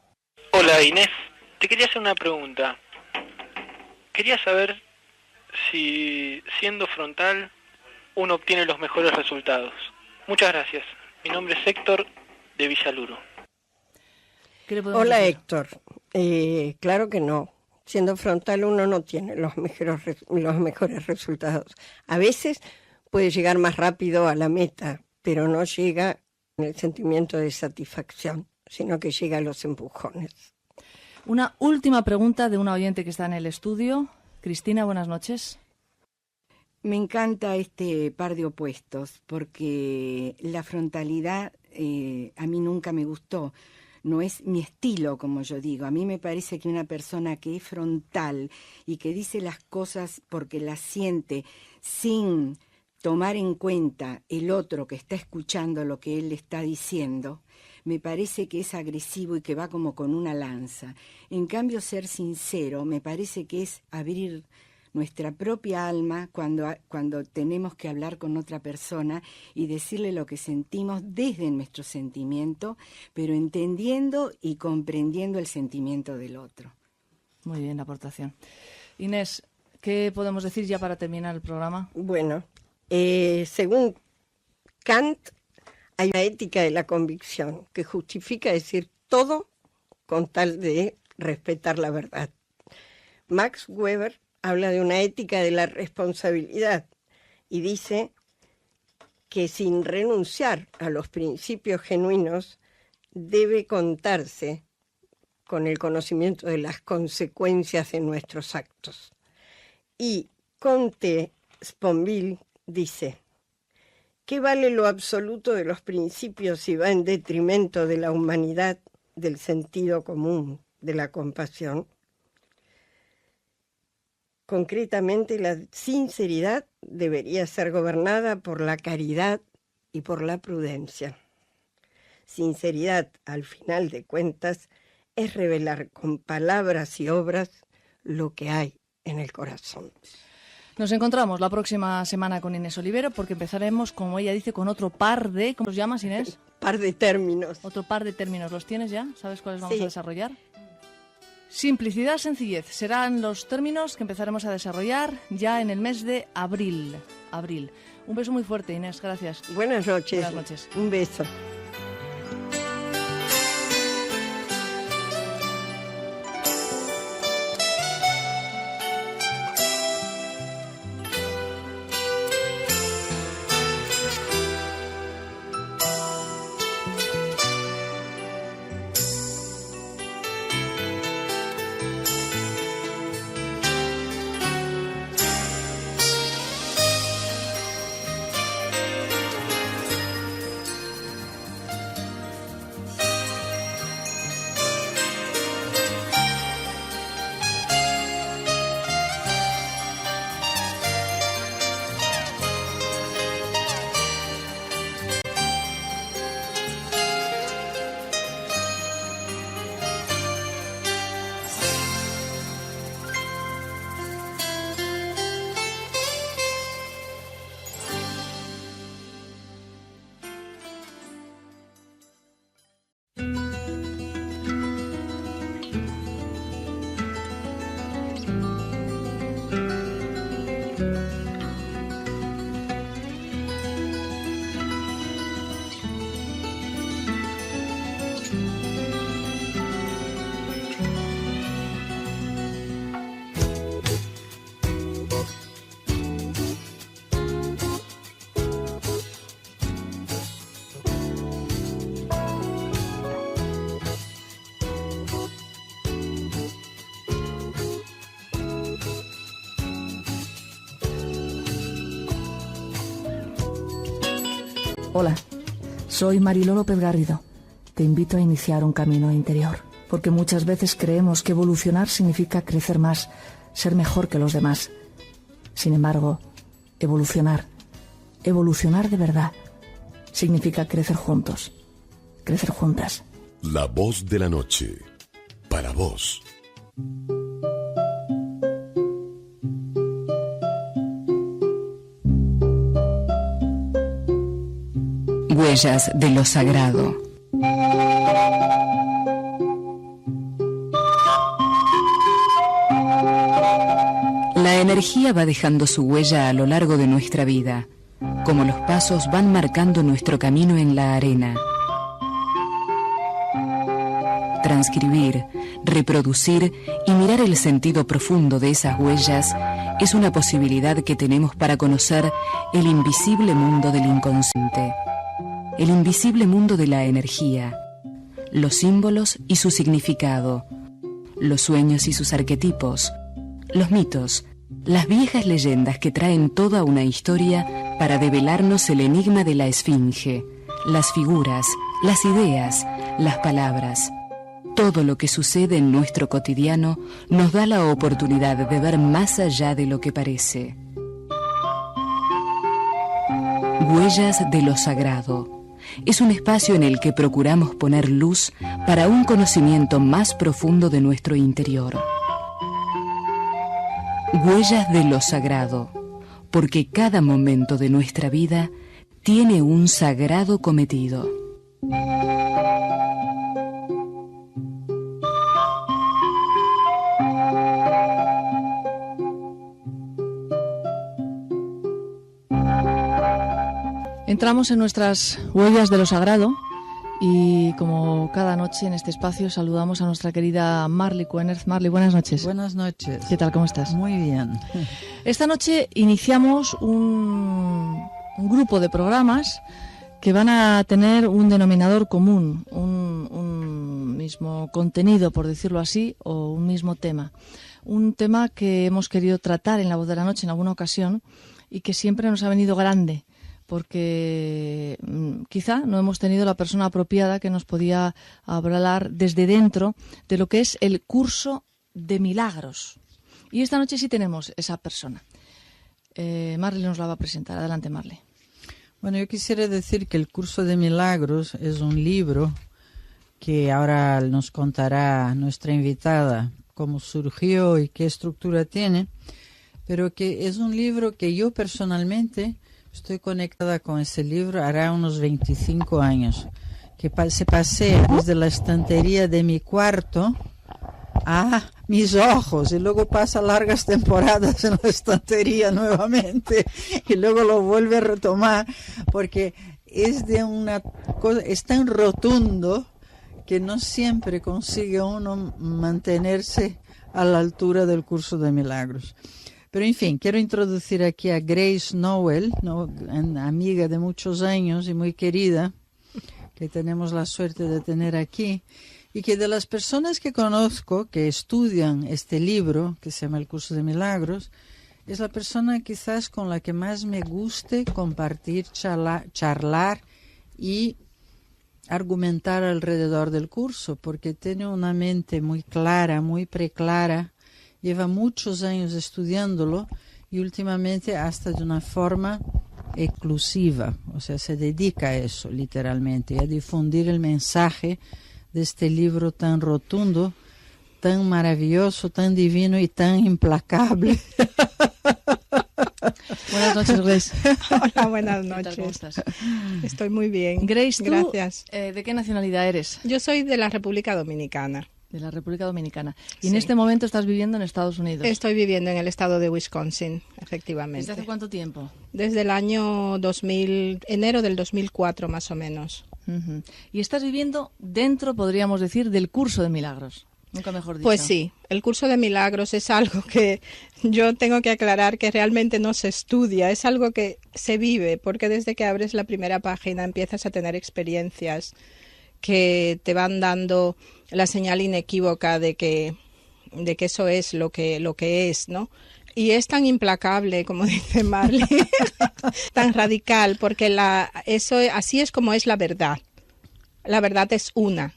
Hola Inés, te quería hacer una pregunta. Quería saber si siendo frontal uno obtiene los mejores resultados. Muchas gracias. Mi nombre es Héctor de Villaluro. Hola decir? Héctor, claro que no. Siendo frontal uno no tiene los mejores resultados. A veces puede llegar más rápido a la meta, pero no llega en el sentimiento de satisfacción, sino que llega a los empujones. Una última pregunta de una oyente que está en el estudio. Cristina, buenas noches. Me encanta este par de opuestos, porque la frontalidad a mí nunca me gustó. No es mi estilo, como yo digo. A mí me parece que una persona que es frontal y que dice las cosas porque las siente sin tomar en cuenta el otro que está escuchando lo que él le está diciendo, me parece que es agresivo y que va como con una lanza. En cambio, ser sincero me parece que es abrir nuestra propia alma cuando tenemos que hablar con otra persona y decirle lo que sentimos desde nuestro sentimiento, pero entendiendo y comprendiendo el sentimiento del otro. Muy bien, la aportación. Inés, ¿qué podemos decir ya para terminar el programa? Bueno, según Kant, hay una ética de la convicción que justifica decir todo con tal de respetar la verdad. Max Weber habla de una ética de la responsabilidad y dice que sin renunciar a los principios genuinos debe contarse con el conocimiento de las consecuencias de nuestros actos. Y Comte Sponville dice: ¿qué vale lo absoluto de los principios si va en detrimento de la humanidad, del sentido común, de la compasión? Concretamente, la sinceridad debería ser gobernada por la caridad y por la prudencia. Sinceridad, al final de cuentas, es revelar con palabras y obras lo que hay en el corazón. Nos encontramos la próxima semana con Inés Olivero porque empezaremos, como ella dice, con otro par de... ¿Cómo los llamas, Inés? Par de términos. Otro par de términos. ¿Los tienes ya? ¿Sabes cuáles vamos a desarrollar? Simplicidad, sencillez serán los términos que empezaremos a desarrollar ya en el mes de abril. Un beso muy fuerte, Inés, gracias. Buenas noches. Buenas noches. Un beso. Hola, soy Mariló López Garrido. Te invito a iniciar un camino interior, porque muchas veces creemos que evolucionar significa crecer más, ser mejor que los demás. Sin embargo, evolucionar de verdad, significa crecer juntos, crecer juntas. La voz de la noche, para vos. Huellas de lo sagrado. La energía va dejando su huella a lo largo de nuestra vida, como los pasos van marcando nuestro camino en la arena. Transcribir, reproducir y mirar el sentido profundo de esas huellas es una posibilidad que tenemos para conocer el invisible mundo del inconsciente. El invisible mundo de la energía, los símbolos y su significado, los sueños y sus arquetipos, los mitos, las viejas leyendas que traen toda una historia para develarnos el enigma de la esfinge, las figuras, las ideas, las palabras. Todo lo que sucede en nuestro cotidiano nos da la oportunidad de ver más allá de lo que parece. Huellas de lo sagrado. Es un espacio en el que procuramos poner luz para un conocimiento más profundo de nuestro interior. Huellas de lo sagrado, porque cada momento de nuestra vida tiene un sagrado cometido. Entramos en nuestras huellas de lo sagrado y como cada noche en este espacio saludamos a nuestra querida Marley Cuénerz. Marley, buenas noches. Buenas noches. ¿Qué tal? ¿Cómo estás? Muy bien. Esta noche iniciamos un grupo de programas que van a tener un denominador común, un mismo contenido, por decirlo así, o un mismo tema. Un tema que hemos querido tratar en La Voz de la Noche en alguna ocasión y que siempre nos ha venido grande, porque quizá no hemos tenido la persona apropiada que nos podía hablar desde dentro de lo que es el curso de milagros. Y esta noche sí tenemos esa persona. Marley nos la va a presentar. Adelante, Marley. Bueno, yo quisiera decir que el curso de milagros es un libro que ahora nos contará nuestra invitada cómo surgió y qué estructura tiene, pero que es un libro que yo personalmente estoy conectada con ese libro hará unos 25 años, que se pasea desde la estantería de mi cuarto mis ojos, y luego pasa largas temporadas en la estantería nuevamente y luego lo vuelve a retomar, porque es de una cosa, es tan rotundo que no siempre consigue uno mantenerse a la altura del curso de milagros. Pero en fin, quiero introducir aquí a Grace Noel, amiga de muchos años y muy querida, que tenemos la suerte de tener aquí, y que de las personas que conozco que estudian este libro, que se llama El Curso de Milagros, es la persona quizás con la que más me guste compartir, charlar y argumentar alrededor del curso, porque tiene una mente muy clara, muy preclara, lleva muchos años estudiándolo y últimamente hasta de una forma exclusiva, o sea, se dedica a eso literalmente, a difundir el mensaje de este libro tan rotundo, tan maravilloso, tan divino y tan implacable. Buenas noches, Grace. Hola, buenas noches. ¿Qué tal, cómo estás? Estoy muy bien. Grace, ¿tú, gracias. ¿De qué nacionalidad eres? Yo soy de la República Dominicana. De la República Dominicana. Y Sí. en este momento estás viviendo en Estados Unidos. Estoy viviendo en el estado de Wisconsin, efectivamente. ¿Desde hace cuánto tiempo? Desde el año 2000, enero del 2004 más o menos. Uh-huh. Y estás viviendo dentro, podríamos decir, del curso de milagros. Nunca mejor dicho. Pues sí, el curso de milagros es algo que yo tengo que aclarar que realmente no se estudia, es algo que se vive, porque desde que abres la primera página empiezas a tener experiencias que te van dando la señal inequívoca de que eso es lo que es, ¿no? Y es tan implacable, como dice Marley, tan radical, porque así es como es la verdad. La verdad es una.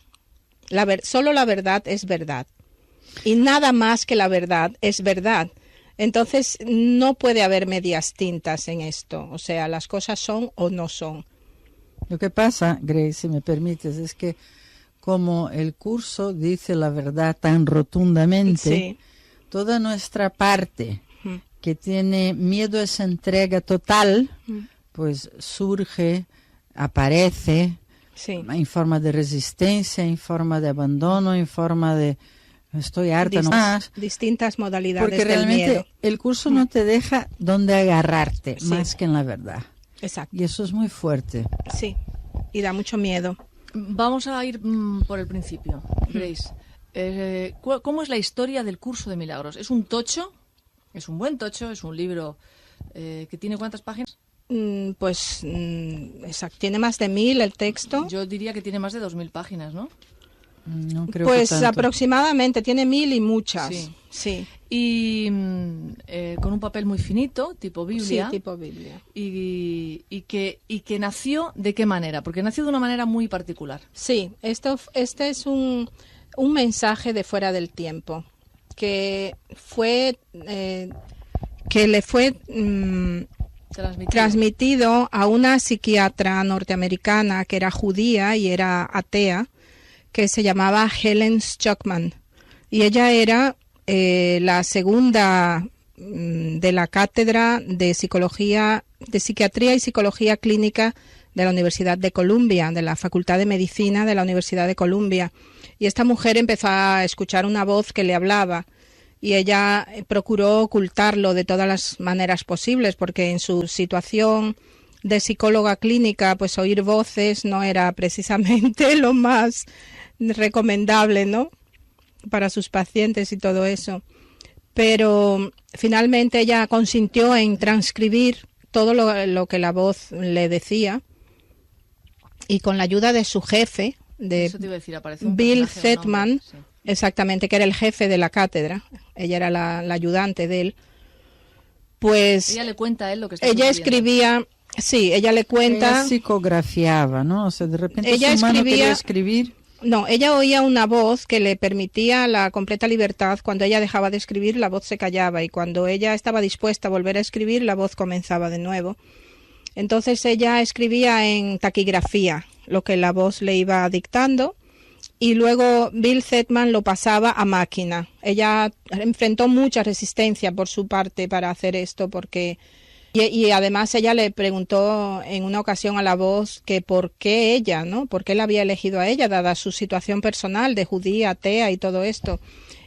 Solo la verdad es verdad. Y nada más que la verdad es verdad. Entonces no puede haber medias tintas en esto. O sea, las cosas son o no son. Lo que pasa, Grace, si me permites, es que como el curso dice la verdad tan rotundamente, Sí. toda nuestra parte que tiene miedo a esa entrega total, pues surge, aparece en forma de resistencia, en forma de abandono, en forma de estoy harta nomás. Distintas modalidades Porque del realmente miedo. el curso no te deja donde agarrarte, Sí. más que en la verdad. Exacto. Y eso es muy fuerte. Sí, y da mucho miedo. Vamos a ir por el principio, Grace. ¿Cómo es la historia del curso de milagros? ¿Es un tocho? ¿Es un buen tocho? ¿Es un libro que tiene cuántas páginas? Exacto. Tiene más de 1000 el texto. Yo diría que tiene más de 2000 páginas, ¿no? No creo Pues que tanto. aproximadamente, tiene 1000 y muchas. Sí. Sí. Y con un papel muy finito, tipo Biblia. Sí, tipo Biblia. Y que nació ¿de qué manera? Porque nació de una manera muy particular. Sí, este es un mensaje de fuera del tiempo que le fue transmitido a una psiquiatra norteamericana que era judía y era atea, que se llamaba Helen Schucman. Y ella era la segunda de la cátedra de psiquiatría y psicología clínica de la Universidad de Columbia, de la Facultad de Medicina de la Universidad de Columbia. Y esta mujer empezó a escuchar una voz que le hablaba y ella procuró ocultarlo de todas las maneras posibles, porque en su situación de psicóloga clínica, pues oír voces no era precisamente lo más recomendable, ¿no?, para sus pacientes y todo eso. Pero finalmente ella consintió en transcribir todo lo que la voz le decía, y con la ayuda de su jefe, de Eso te iba a decir, aparece un Bill personaje, un Zetman, hombre, sí. exactamente, que era el jefe de la cátedra, ella era la ayudante de él, pues Ella le cuenta a él lo que está ella sucediendo. escribía, sí, ella le cuenta... Ella psicografiaba, ¿no? O sea, de repente Ella su mano escribía- quería escribir. No, ella oía una voz que le permitía la completa libertad. Cuando ella dejaba de escribir, la voz se callaba, y cuando ella estaba dispuesta a volver a escribir, la voz comenzaba de nuevo. Entonces ella escribía en taquigrafía lo que la voz le iba dictando, y luego Bill Zetman lo pasaba a máquina. Ella enfrentó mucha resistencia por su parte para hacer esto, porque... Y además ella le preguntó en una ocasión a la voz que por qué ella, ¿no? ¿Por qué la había elegido a ella, dada su situación personal de judía, atea y todo esto?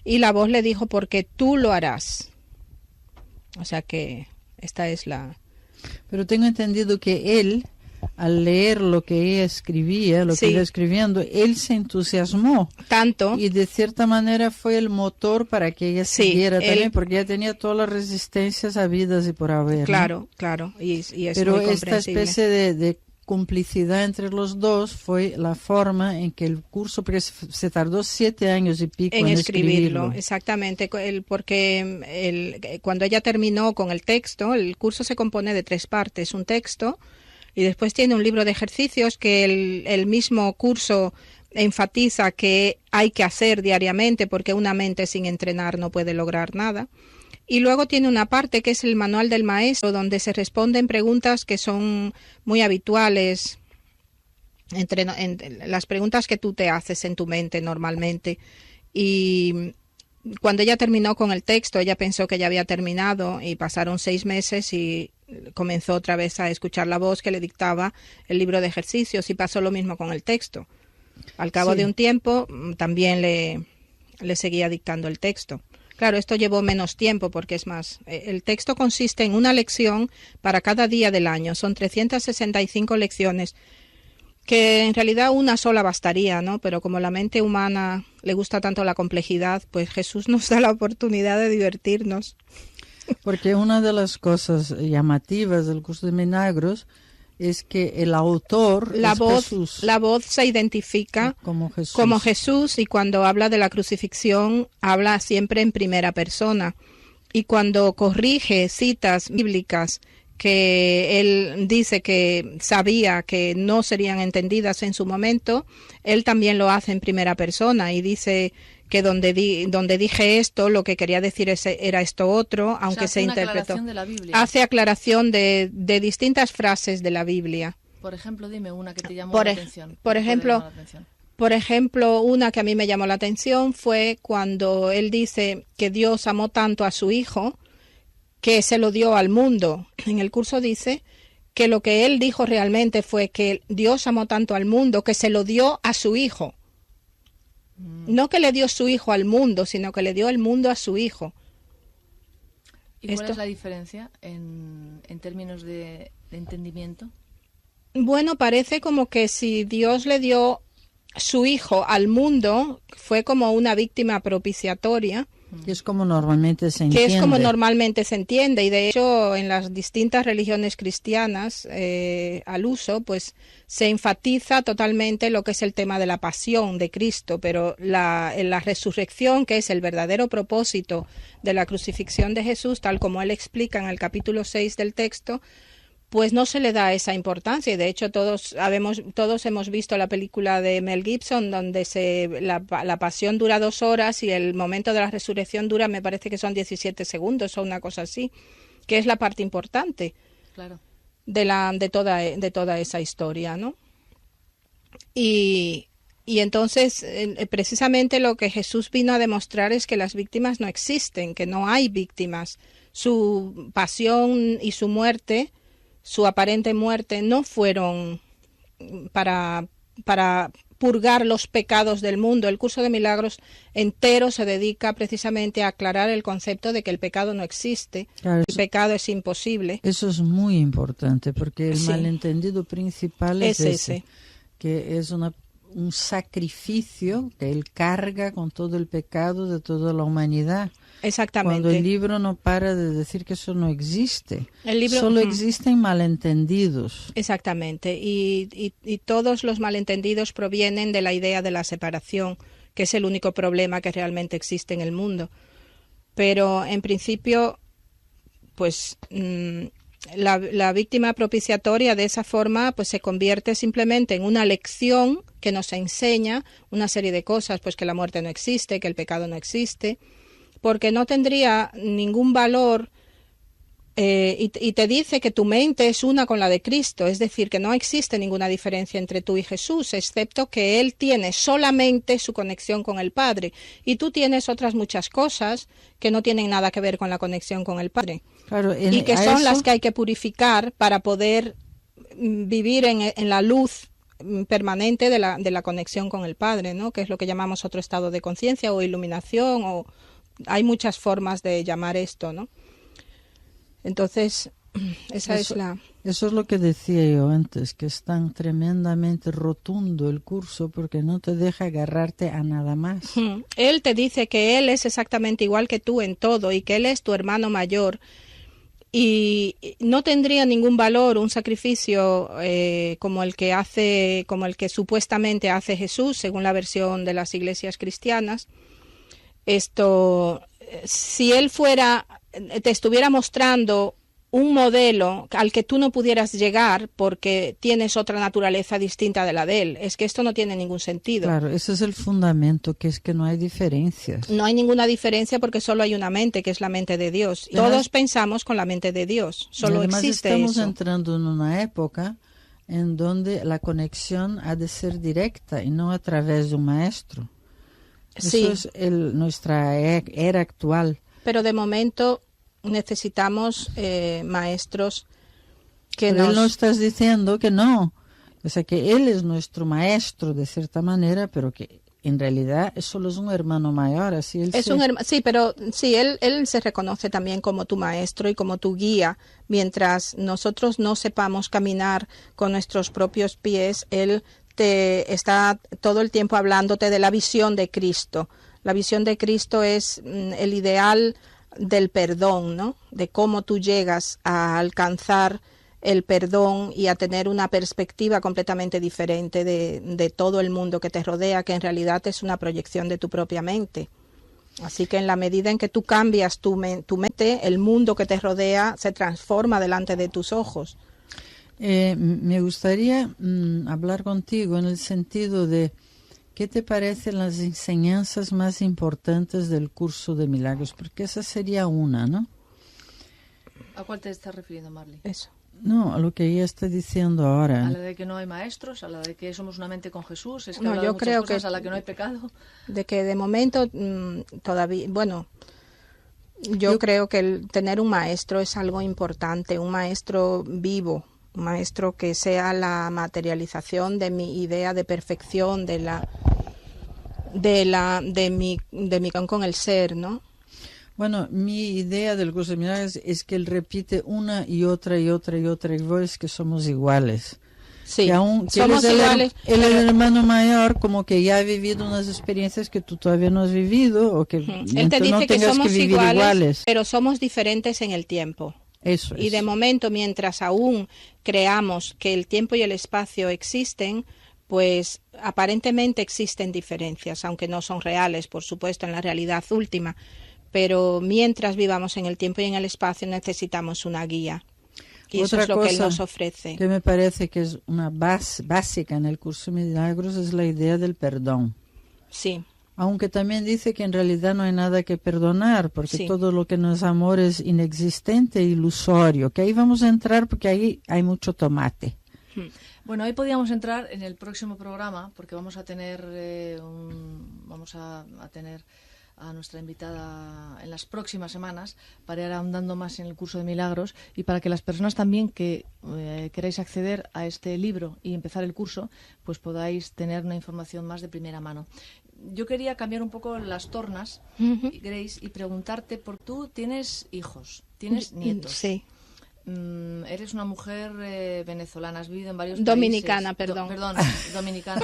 y la voz le dijo, porque tú lo harás. O sea que esta es la... Pero tengo entendido que él, al leer lo que ella escribía, lo que iba escribiendo, él se entusiasmó. Tanto. Y de cierta manera fue el motor para que ella siguiera también, porque ella tenía todas las resistencias habidas y por haber. Claro, ¿no? claro. Y es pero muy esta especie de complicidad entre los dos fue la forma en que el curso, porque se tardó 7 años y pico en escribirlo. Exactamente, porque cuando ella terminó con el texto, el curso se compone de 3 partes, un texto, y después tiene un libro de ejercicios que el mismo curso enfatiza que hay que hacer diariamente, porque una mente sin entrenar no puede lograr nada. Y luego tiene una parte que es el manual del maestro, donde se responden preguntas que son muy habituales, entre las preguntas que tú te haces en tu mente normalmente. Y cuando ella terminó con el texto, ella pensó que ya había terminado, y pasaron 6 meses y comenzó otra vez a escuchar la voz que le dictaba el libro de ejercicios, y pasó lo mismo con el texto. Al cabo de un tiempo también le seguía dictando el texto. Claro, esto llevó menos tiempo porque es más, el texto consiste en una lección para cada día del año. Son 365 lecciones, que en realidad una sola bastaría, ¿no? Pero como la mente humana le gusta tanto la complejidad, pues Jesús nos da la oportunidad de divertirnos. Porque una de las cosas llamativas del curso de milagros es que el autor es Jesús. La voz se identifica como Jesús, y cuando habla de la crucifixión habla siempre en primera persona. Y cuando corrige citas bíblicas que él dice que sabía que no serían entendidas en su momento, él también lo hace en primera persona y dice que donde dije esto, lo que quería decir era esto otro, aunque se interpretó. Hace aclaración de distintas frases de la Biblia. Por ejemplo, dime una que te llamó la atención. Por ejemplo, una que a mí me llamó la atención fue cuando él dice que Dios amó tanto a su Hijo que se lo dio al mundo. En el curso dice que lo que él dijo realmente fue que Dios amó tanto al mundo que se lo dio a su Hijo. No que le dio su Hijo al mundo, sino que le dio el mundo a su Hijo. ¿Y cuál es la diferencia en términos de entendimiento? Bueno, parece como que si Dios le dio su Hijo al mundo, fue como una víctima propiciatoria. Que es como normalmente se entiende. Y de hecho en las distintas religiones cristianas al uso, pues se enfatiza totalmente lo que es el tema de la pasión de Cristo, pero en la resurrección, que es el verdadero propósito de la crucifixión de Jesús, tal como él explica en el capítulo 6 del texto, pues no se le da esa importancia. Y de hecho todos hemos visto la película de Mel Gibson, donde la pasión dura 2 horas y el momento de la resurrección dura, me parece que son 17 segundos o una cosa así, que es la parte importante de toda esa historia, ¿no? Y entonces precisamente lo que Jesús vino a demostrar es que las víctimas no existen, que no hay víctimas. Su pasión y su muerte, su aparente muerte, no fueron para purgar los pecados del mundo. El curso de milagros entero se dedica precisamente a aclarar el concepto de que el pecado no existe, el pecado es imposible. Eso es muy importante, porque el malentendido principal es ese, que es un sacrificio que él carga con todo el pecado de toda la humanidad. Exactamente. Cuando el libro no para de decir que eso no existe. El libro, solo existen malentendidos. Exactamente. Y todos los malentendidos provienen de la idea de la separación, que es el único problema que realmente existe en el mundo. Pero en principio, pues la víctima propiciatoria de esa forma pues se convierte simplemente en una lección que nos enseña una serie de cosas, pues que la muerte no existe, que el pecado no existe, porque no tendría ningún valor, y te dice que tu mente es una con la de Cristo, es decir, que no existe ninguna diferencia entre tú y Jesús, excepto que Él tiene solamente su conexión con el Padre, y tú tienes otras muchas cosas que no tienen nada que ver con la conexión con el Padre, y que son las que hay que purificar para poder vivir en la luz permanente de la conexión con el Padre, ¿no? Que es lo que llamamos otro estado de conciencia o iluminación, o hay muchas formas de llamar esto, ¿no? Entonces, Eso es lo que decía yo antes, que es tan tremendamente rotundo el curso porque no te deja agarrarte a nada más. Él te dice que él es exactamente igual que tú en todo y que él es tu hermano mayor y no tendría ningún valor un sacrificio como el que supuestamente hace Jesús según la versión de las iglesias cristianas. Si él te estuviera mostrando un modelo al que tú no pudieras llegar porque tienes otra naturaleza distinta de la de él. Es que esto no tiene ningún sentido. Claro, ese es el fundamento, que es que no hay diferencias. No hay ninguna diferencia porque solo hay una mente, que es la mente de Dios. Todos pensamos con la mente de Dios. Solo además existe estamos eso. entrando en una época en donde la conexión ha de ser directa y no a través de un maestro. Sí. Eso es nuestra era actual. Pero de momento necesitamos maestros que Pero él no estás diciendo que no, o sea que él es nuestro maestro de cierta manera, pero que en realidad solo es un hermano mayor, así él sí, pero sí, él se reconoce también como tu maestro y como tu guía. Mientras nosotros no sepamos caminar con nuestros propios pies, él te está todo el tiempo hablándote de la visión de Cristo. La visión de Cristo es el ideal del perdón, ¿no? De cómo tú llegas a alcanzar el perdón y a tener una perspectiva completamente diferente de todo el mundo que te rodea, que en realidad es una proyección de tu propia mente. Así que en la medida en que tú cambias tu mente, el mundo que te rodea se transforma delante de tus ojos. Me gustaría hablar contigo en el sentido de ¿qué te parecen las enseñanzas más importantes del curso de milagros? Porque esa sería una, ¿no? ¿A cuál te estás refiriendo, Marley? Eso. No, a lo que ella está diciendo ahora. ¿A la de que no hay maestros? ¿A la de que somos una mente con Jesús? ¿Es que No, yo creo que a la que no hay pecado? De que de momento todavía, yo creo que el tener un maestro es algo importante, un maestro vivo, un maestro que sea la materialización de mi idea de perfección, de mi conexión con el ser, ¿no? Bueno, mi idea del curso de milagros es que él repite una y otra vez que somos iguales. Sí, que somos iguales. Él es el hermano mayor, como que ya ha vivido unas experiencias que tú todavía no has vivido o que él te dice no que tengas somos que vivir iguales. Pero somos diferentes en el tiempo. Eso es. Y de momento, mientras aún creamos que el tiempo y el espacio existen, pues aparentemente existen diferencias, aunque no son reales, por supuesto, en la realidad última. Pero mientras vivamos en el tiempo y en el espacio necesitamos una guía. Y eso es lo que él nos ofrece. Que me parece que es una base básica en el curso de milagros es la idea del perdón. Sí. Aunque también dice que en realidad no hay nada que perdonar, porque Sí. todo lo que no es amor es inexistente e ilusorio. Que ahí vamos a entrar porque ahí hay mucho tomate. Bueno, hoy podíamos entrar en el próximo programa porque vamos a tener tener a nuestra invitada en las próximas semanas para ir ahondando más en el curso de milagros y para que las personas también que queráis acceder a este libro y empezar el curso, pues podáis tener una información más de primera mano. Yo quería cambiar un poco las tornas, Grace, y preguntarte, tú tienes hijos, tienes nietos. Sí. Eres una mujer venezolana, has vivido en varios Dominicana, países. perdón. Dominicana.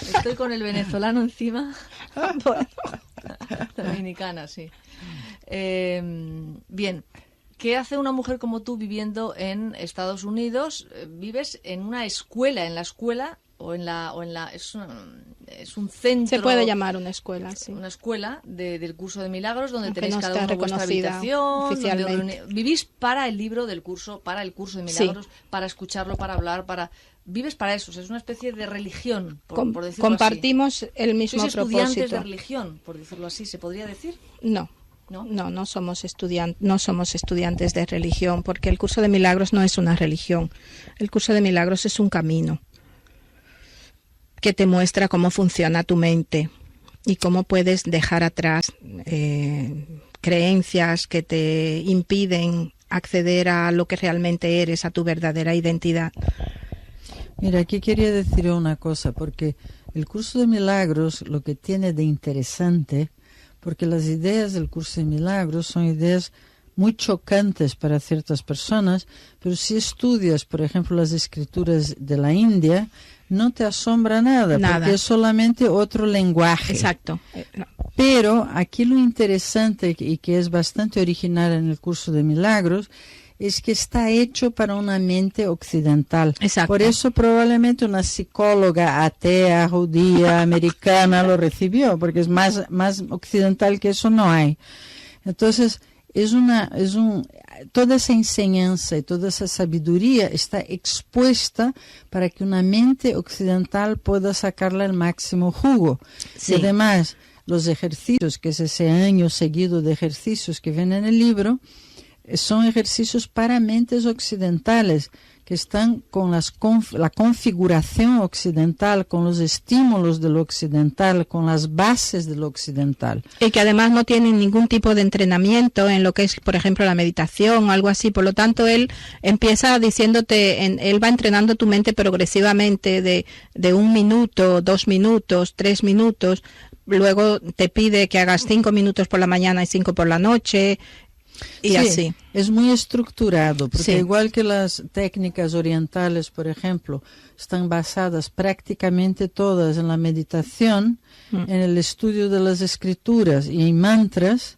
Estoy con el venezolano encima. Bueno. Dominicana, sí. Bien. ¿Qué hace una mujer como tú viviendo en Estados Unidos? Vives en una escuela, en la escuela es un centro. Se puede llamar una escuela, sí. Una escuela del curso de milagros donde Aunque tenéis no cada está uno vuestra reconocida habitación. oficialmente. Vivís para el libro del curso, para el curso de milagros, para escucharlo, para hablar, vives para eso. Es una especie de religión, por decirlo compartimos así. El mismo ¿Sois propósito. estudiantes de religión, por decirlo así, se podría decir? No somos estudiantes de religión, porque el curso de milagros no es una religión. El curso de milagros es un camino que te muestra cómo funciona tu mente y cómo puedes dejar atrás creencias que te impiden acceder a lo que realmente eres, a tu verdadera identidad. Mira, aquí quería decir una cosa, porque el curso de milagros lo que tiene de interesante, porque las ideas del curso de milagros son ideas muy chocantes para ciertas personas, pero si estudias, por ejemplo, las escrituras de la India, no te asombra nada. Porque es solamente otro lenguaje. Exacto. Pero aquí lo interesante y que es bastante original en el curso de milagros es que está hecho para una mente occidental. Exacto. Por eso probablemente una psicóloga atea, judía, americana lo recibió, porque es más occidental que eso no hay. Entonces, toda esa enseñanza y toda esa sabiduría está expuesta para que una mente occidental pueda sacarle el máximo jugo. Sí. Y además, los ejercicios, que es ese año seguido de ejercicios que ven en el libro, son ejercicios para mentes occidentales, que están con la configuración occidental, con los estímulos de lo occidental, con las bases de lo occidental. Y que además no tienen ningún tipo de entrenamiento en lo que es, por ejemplo, la meditación o algo así. Por lo tanto, él empieza diciéndote, él va entrenando tu mente progresivamente de 1 minuto, 2 minutos, 3 minutos. Luego te pide que hagas 5 minutos por la mañana y 5 por la noche. Y sí, así. Es muy estructurado, porque Sí. igual que las técnicas orientales, por ejemplo, están basadas prácticamente todas en la meditación, en el estudio de las escrituras y en mantras,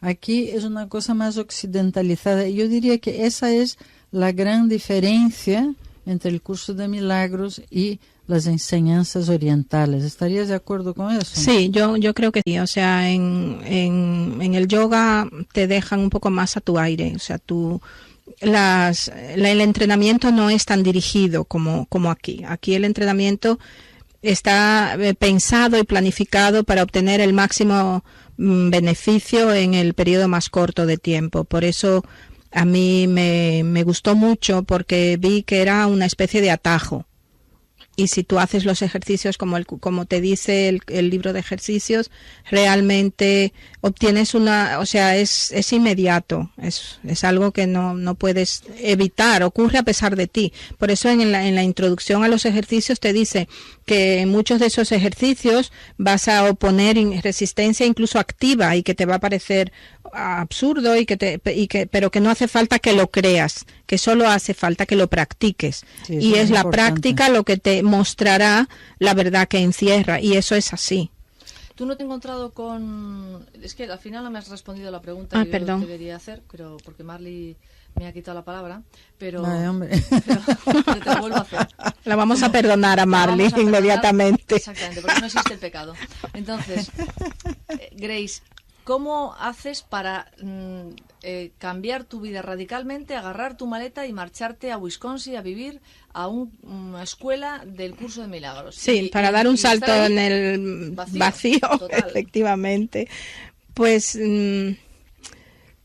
aquí es una cosa más occidentalizada. Y yo diría que esa es la gran diferencia entre el curso de milagros y las enseñanzas orientales. ¿Estarías de acuerdo con eso? Sí, yo creo que sí. O sea, en el yoga te dejan un poco más a tu aire. O sea, el entrenamiento no es tan dirigido como aquí. Aquí el entrenamiento está pensado y planificado para obtener el máximo beneficio en el periodo más corto de tiempo. Por eso a mí me gustó mucho, porque vi que era una especie de atajo. Y si tú haces los ejercicios como te dice el libro de ejercicios, realmente obtienes es inmediato, es algo que no puedes evitar, ocurre a pesar de ti. Por eso en la introducción a los ejercicios te dice que en muchos de esos ejercicios vas a oponer resistencia incluso activa, y que te va a parecer absurdo pero que no hace falta que lo creas, que solo hace falta que lo practiques. Sí, y es la importante. práctica lo que te mostrará la verdad que encierra, y eso es así. Tú no te he encontrado con... Es que al final no me has respondido a la pregunta que perdón. yo te quería hacer, pero porque Marley me ha quitado la palabra, pero... Vale, hombre. pero te la vuelvo a hacer. La vamos a perdonar a Marley inmediatamente. Exactamente, porque no existe el pecado. Entonces, Grace, ¿cómo haces para cambiar tu vida radicalmente, agarrar tu maleta y marcharte a Wisconsin a vivir a una escuela del curso de milagros? Sí, para dar un salto en el vacío efectivamente. Pues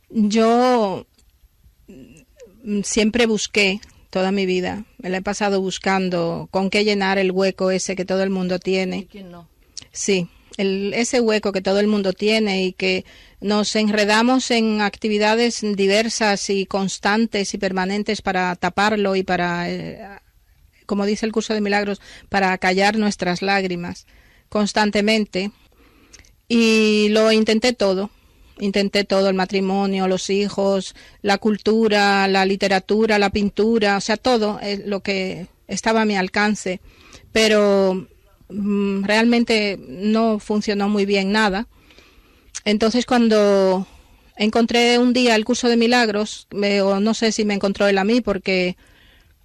yo siempre busqué toda mi vida, me la he pasado buscando con qué llenar el hueco ese que todo el mundo tiene. ¿Y quién no? Sí, ese hueco que todo el mundo tiene, y que nos enredamos en actividades diversas y constantes y permanentes para taparlo y para, como dice el curso de milagros, para callar nuestras lágrimas constantemente. Y lo intenté todo, el matrimonio, los hijos, la cultura, la literatura, la pintura, o sea, todo lo que estaba a mi alcance, pero realmente no funcionó muy bien nada. Entonces, cuando encontré un día el curso de milagros, o no sé si me encontró él a mí, porque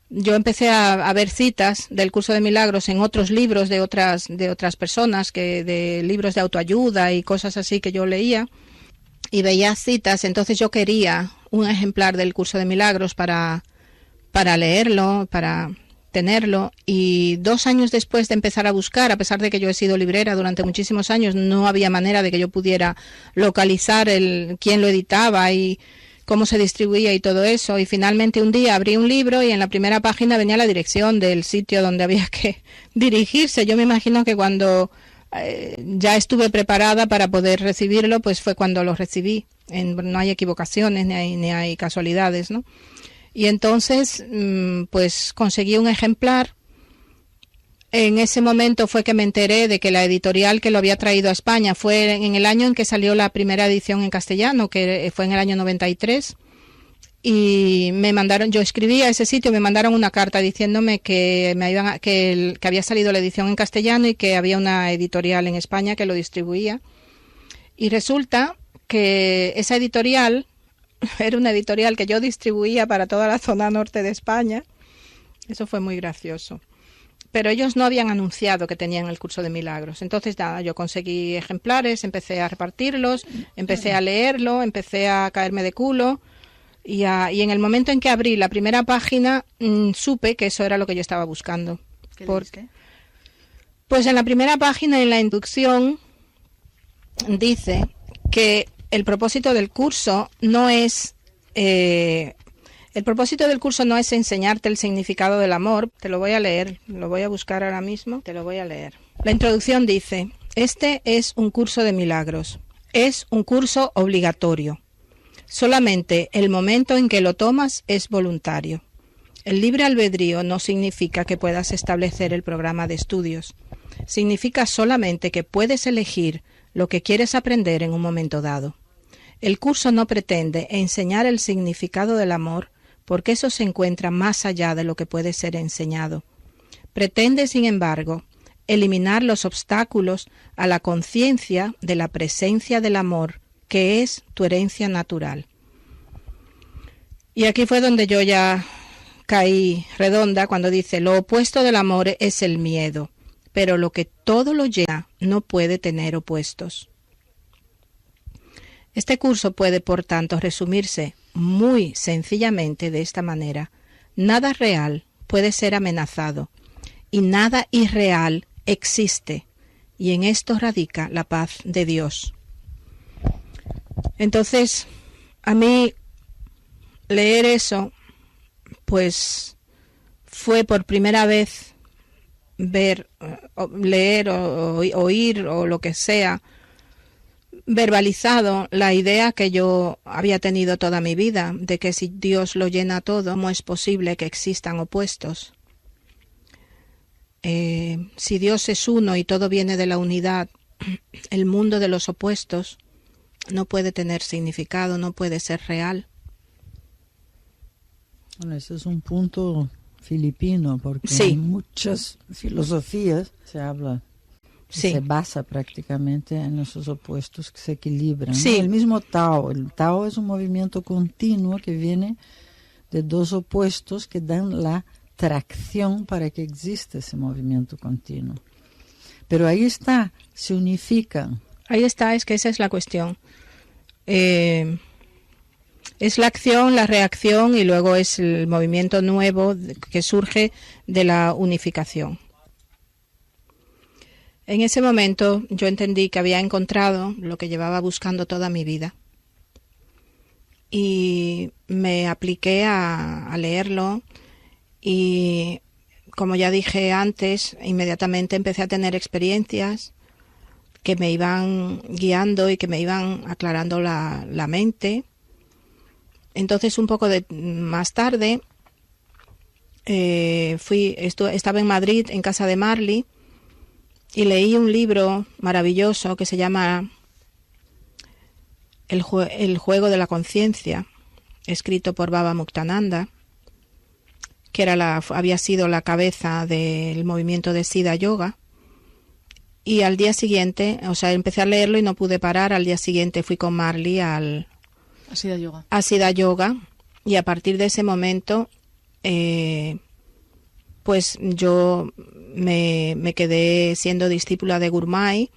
yo empecé a ver citas del curso de milagros en otros libros de otras personas, de libros de autoayuda y cosas así que yo leía, y veía citas. Entonces yo quería un ejemplar del curso de milagros para leerlo, para tenerlo. Y 2 años después de empezar a buscar, a pesar de que yo he sido librera durante muchísimos años, no había manera de que yo pudiera localizar quién lo editaba y cómo se distribuía y todo eso. Y finalmente un día abrí un libro y en la primera página venía la dirección del sitio donde había que dirigirse. Yo me imagino que cuando ya estuve preparada para poder recibirlo, pues fue cuando lo recibí. No hay equivocaciones ni hay casualidades, ¿no? Y entonces, pues conseguí un ejemplar en ese momento fue que me enteré de que la editorial que lo había traído a España fue en el año en que salió la primera edición en castellano, que fue en el año 93. Y me mandaron, yo escribí a ese sitio, me mandaron una carta diciéndome que que había salido la edición en castellano y que había una editorial en España que lo distribuía. Y resulta que esa editorial era una editorial que yo distribuía para toda la zona norte de España. Eso fue muy gracioso. Pero ellos no habían anunciado que tenían el curso de milagros. Entonces, nada, yo conseguí ejemplares, empecé a repartirlos, empecé a leerlo, empecé a caerme de culo. Y en el momento en que abrí la primera página, supe que eso era lo que yo estaba buscando. ¿Qué leíste? Pues en la primera página, en la introducción, dice que el propósito del curso no es... el propósito del curso no es enseñarte el significado del amor. Te lo voy a leer, lo voy a buscar ahora mismo, te lo voy a leer. La introducción dice: este es un curso de milagros. Es un curso obligatorio. Solamente el momento en que lo tomas es voluntario. El libre albedrío no significa que puedas establecer el programa de estudios. Significa solamente que puedes elegir lo que quieres aprender en un momento dado. El curso no pretende enseñar el significado del amor, porque eso se encuentra más allá de lo que puede ser enseñado. Pretende, sin embargo, eliminar los obstáculos a la conciencia de la presencia del amor, que es tu herencia natural. Y aquí fue donde yo ya caí redonda cuando dice: lo opuesto del amor es el miedo, pero lo que todo lo llena no puede tener opuestos. Este curso puede, por tanto, resumirse muy sencillamente de esta manera: nada real puede ser amenazado y nada irreal existe, y en esto radica la paz de Dios. Entonces, a mí leer eso, pues fue por primera vez leer o oír o lo que sea, verbalizado la idea que yo había tenido toda mi vida, de que si Dios lo llena todo, ¿cómo es posible que existan opuestos? Si Dios es uno y todo viene de la unidad, el mundo de los opuestos no puede tener significado, no puede ser real. Bueno, ese es un punto filipino, porque sí, en muchas filosofías se habla, sí, se basa prácticamente en esos opuestos que se equilibran. Sí. ¿No? El mismo Tao, el Tao es un movimiento continuo que viene de dos opuestos que dan la tracción para que exista ese movimiento continuo. Pero ahí está, se unifican. Ahí está, es que esa es la cuestión. Es la acción, la reacción y luego es el movimiento nuevo que surge de la unificación. En ese momento yo entendí que había encontrado lo que llevaba buscando toda mi vida y me apliqué a leerlo y, como ya dije antes, inmediatamente empecé a tener experiencias que me iban guiando y que me iban aclarando la mente. Entonces, un poco más tarde, estaba en Madrid, en casa de Marley, y leí un libro maravilloso que se llama El juego de la conciencia, escrito por Baba Muktananda, que había sido la cabeza del movimiento de Siddha Yoga. Y al día siguiente, empecé a leerlo y no pude parar. Al día siguiente fui con Marley a Siddha Yoga, y a partir de ese momento pues yo me quedé siendo discípula de Gurmai,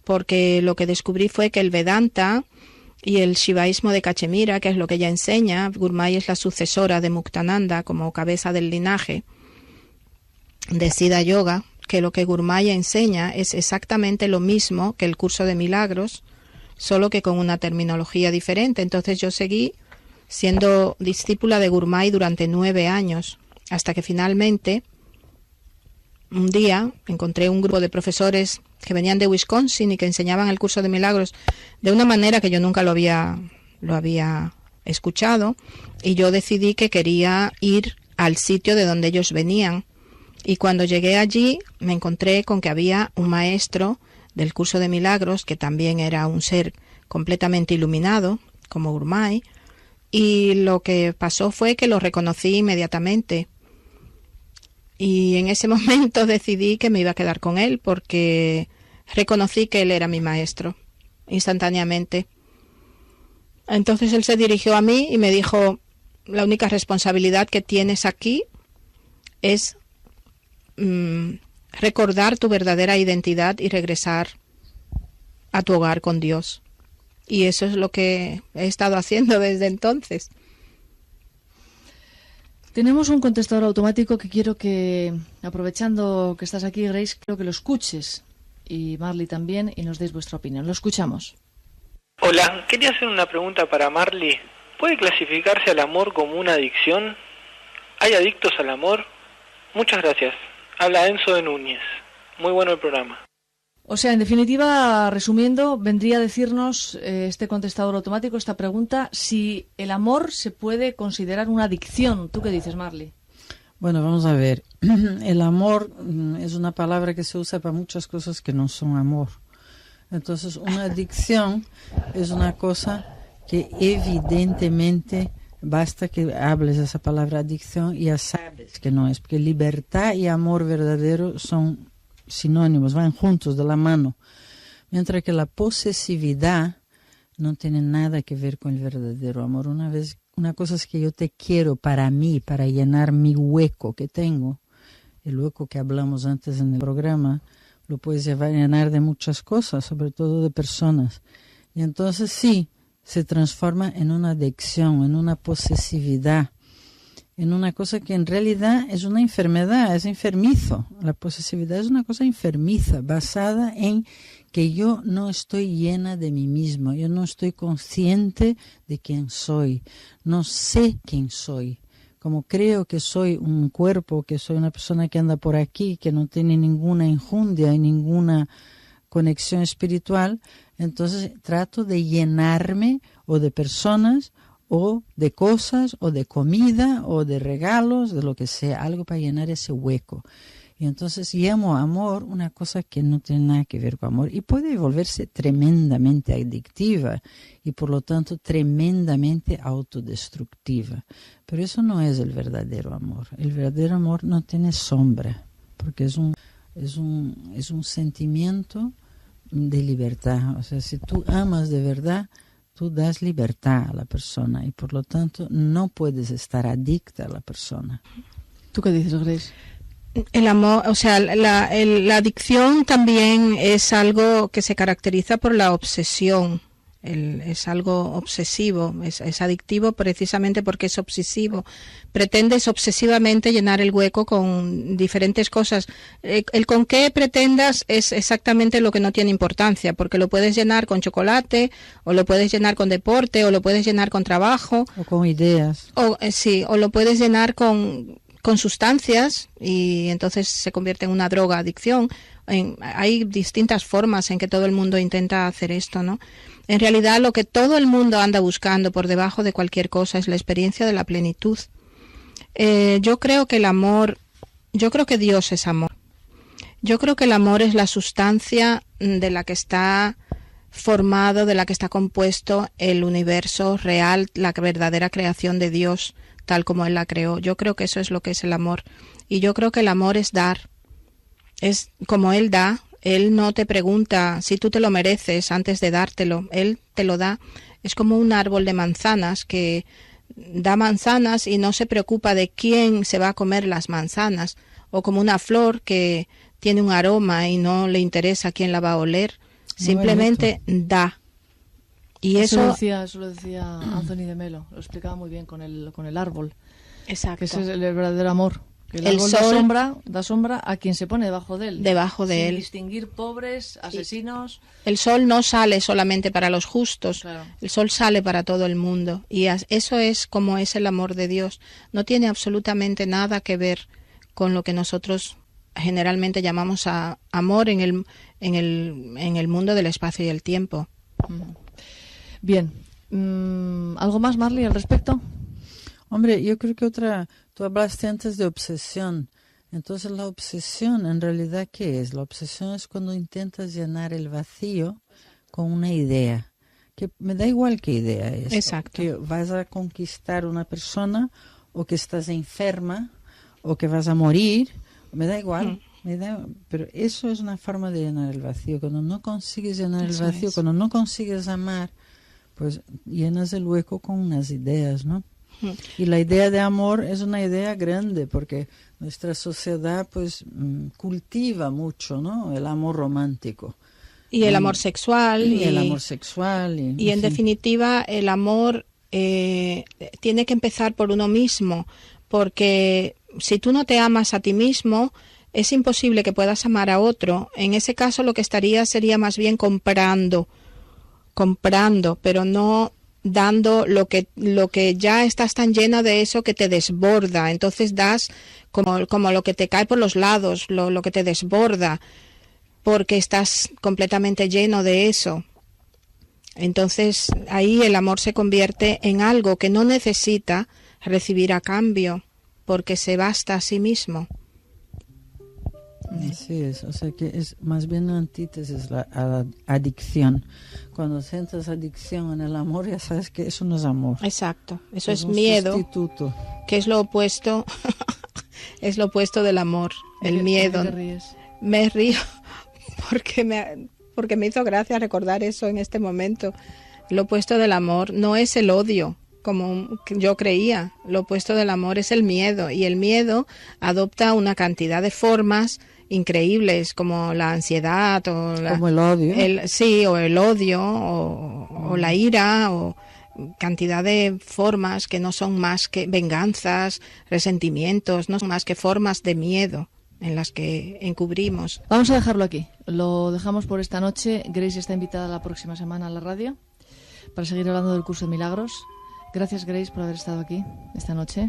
porque lo que descubrí fue que el Vedanta y el Shivaísmo de Cachemira, que es lo que ella enseña, Gurmai es la sucesora de Muktananda como cabeza del linaje de Siddha Yoga, que lo que Gurmai enseña es exactamente lo mismo que el curso de milagros, solo que con una terminología diferente. Entonces yo seguí siendo discípula de Gurmai durante 9 años, hasta que finalmente un día encontré un grupo de profesores que venían de Wisconsin y que enseñaban el curso de milagros de una manera que yo nunca lo había escuchado, y yo decidí que quería ir al sitio de donde ellos venían. Y cuando llegué allí me encontré con que había un maestro del curso de milagros, que también era un ser completamente iluminado, como Urmay, y lo que pasó fue que lo reconocí inmediatamente. Y en ese momento decidí que me iba a quedar con él, porque reconocí que él era mi maestro, instantáneamente. Entonces él se dirigió a mí y me dijo: la única responsabilidad que tienes aquí es recordar tu verdadera identidad y regresar a tu hogar con Dios. Y eso es lo que he estado haciendo desde entonces. Tenemos un contestador automático que quiero que, aprovechando que estás aquí, Grace, quiero que lo escuches, y Marley también, y nos deis vuestra opinión. Lo escuchamos. Hola, quería hacer una pregunta para Marley. ¿Puede clasificarse al amor como una adicción? ¿Hay adictos al amor? Muchas gracias. Habla Enzo de Núñez. Muy bueno el programa. O sea, en definitiva, resumiendo, vendría a decirnos este contestador automático, esta pregunta, si el amor se puede considerar una adicción. ¿Tú qué dices, Marley? Bueno, vamos a ver. El amor es una palabra que se usa para muchas cosas que no son amor. Entonces, una adicción es una cosa que evidentemente basta que hables esa palabra adicción y ya sabes que no es, porque libertad y amor verdadero son sinónimos, van juntos de la mano, mientras que la posesividad no tiene nada que ver con el verdadero amor. Una cosa es que yo te quiero para mí, para llenar mi hueco que tengo, el hueco que hablamos antes en el programa, lo puedes llenar de muchas cosas, sobre todo de personas, y entonces sí, se transforma en una adicción, en una posesividad, en una cosa que en realidad es una enfermedad, es enfermizo. La posesividad es una cosa enfermiza, basada en que yo no estoy llena de mí mismo, yo no estoy consciente de quién soy, no sé quién soy. Como creo que soy un cuerpo, que soy una persona que anda por aquí, que no tiene ninguna enjundia y ninguna conexión espiritual, entonces trato de llenarme o de personas o de cosas o de comida o de regalos, de lo que sea, algo para llenar ese hueco. Y entonces llamo amor una cosa que no tiene nada que ver con amor y puede volverse tremendamente adictiva y por lo tanto tremendamente autodestructiva. Pero eso no es el verdadero amor. El verdadero amor no tiene sombra, porque es un sentimiento de libertad. O sea, si tú amas de verdad, tú das libertad a la persona y por lo tanto no puedes estar adicta a la persona. ¿Tú qué dices, Grace? El amor, o sea, la adicción también es algo que se caracteriza por la obsesión. Es algo obsesivo, es adictivo precisamente porque es obsesivo. Pretendes obsesivamente llenar el hueco con diferentes cosas. El con qué pretendas es exactamente lo que no tiene importancia, porque lo puedes llenar con chocolate, o lo puedes llenar con deporte, o lo puedes llenar con trabajo. O con ideas. O lo puedes llenar con sustancias y entonces se convierte en una droga, adicción. Hay distintas formas en que todo el mundo intenta hacer esto, ¿no? En realidad lo que todo el mundo anda buscando por debajo de cualquier cosa es la experiencia de la plenitud. Yo creo que Dios es amor. Yo creo que el amor es la sustancia de la que está formado, de la que está compuesto el universo real, la verdadera creación de Dios, tal como Él la creó. Yo creo que eso es lo que es el amor. Y yo creo que el amor es dar. Es como Él da. Él no te pregunta si tú te lo mereces antes de dártelo. Él te lo da. Es como un árbol de manzanas que da manzanas y no se preocupa de quién se va a comer las manzanas. O como una flor que tiene un aroma y no le interesa quién la va a oler. Simplemente da. Y eso lo decía Anthony de Melo. Lo explicaba muy bien con el árbol. Exacto. Que ese es el verdadero amor. Que el árbol da sombra a quien se pone debajo de él. Debajo de él. Sin distinguir pobres, asesinos. El sol no sale solamente para los justos. Claro. El sol sale para todo el mundo. Y eso es como es el amor de Dios. No tiene absolutamente nada que ver con lo que nosotros generalmente llamamos amor en el mundo del espacio y el tiempo. Bien. ¿Algo más, Marley, al respecto? Hombre, yo creo que tú hablaste antes de obsesión. Entonces la obsesión, en realidad, ¿qué es? La obsesión es cuando intentas llenar el vacío con una idea, que me da igual qué idea es. Exacto. Que vas a conquistar una persona, o que estás enferma, o que vas a morir, me da igual. Pero eso es una forma de llenar el vacío. Cuando no consigues llenar el vacío, cuando no consigues amar, pues llenas el hueco con unas ideas, ¿no? Y la idea de amor es una idea grande, porque nuestra sociedad pues cultiva mucho, ¿no?, el amor romántico. Y el amor sexual. Y el amor sexual. Y en definitiva, el amor tiene que empezar por uno mismo, porque si tú no te amas a ti mismo, es imposible que puedas amar a otro. En ese caso lo que sería más bien comprando, pero no dando lo que ya estás tan lleno de eso que te desborda. Entonces das como lo que te cae por los lados, lo que te desborda, porque estás completamente lleno de eso. Entonces ahí el amor se convierte en algo que no necesita recibir a cambio, porque se basta a sí mismo. Así es, o sea que es más bien una antítesis la adicción. Cuando sientes adicción en el amor, ya sabes que eso no es amor. Exacto, eso es un miedo, sustituto. Que es lo opuesto, es lo opuesto del amor, el miedo. ¿Te ríes? Me río porque me hizo gracia recordar eso en este momento. Lo opuesto del amor no es el odio, como yo creía. Lo opuesto del amor es el miedo, y el miedo adopta una cantidad de formas increíbles, como la ansiedad o como el odio. O el odio o la ira, o cantidad de formas que no son más que venganzas, resentimientos, no son más que formas de miedo en las que encubrimos. Vamos a dejarlo aquí. Lo dejamos por esta noche. Grace está invitada la próxima semana a la radio para seguir hablando del curso de milagros. Gracias, Grace, por haber estado aquí esta noche.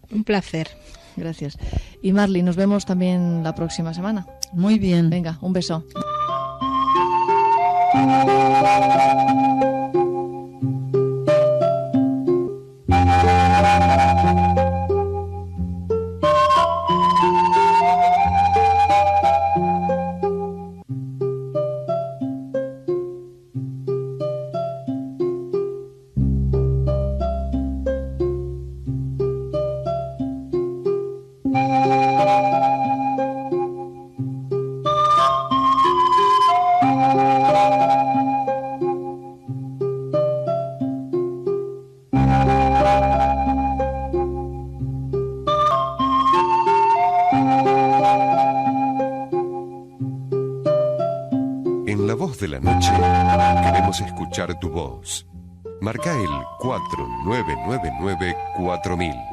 Un placer. Gracias. Y Marley, nos vemos también la próxima semana. Muy bien. Venga, un beso. En La Voz de la Noche queremos escuchar tu voz. Marca el 4999-4000.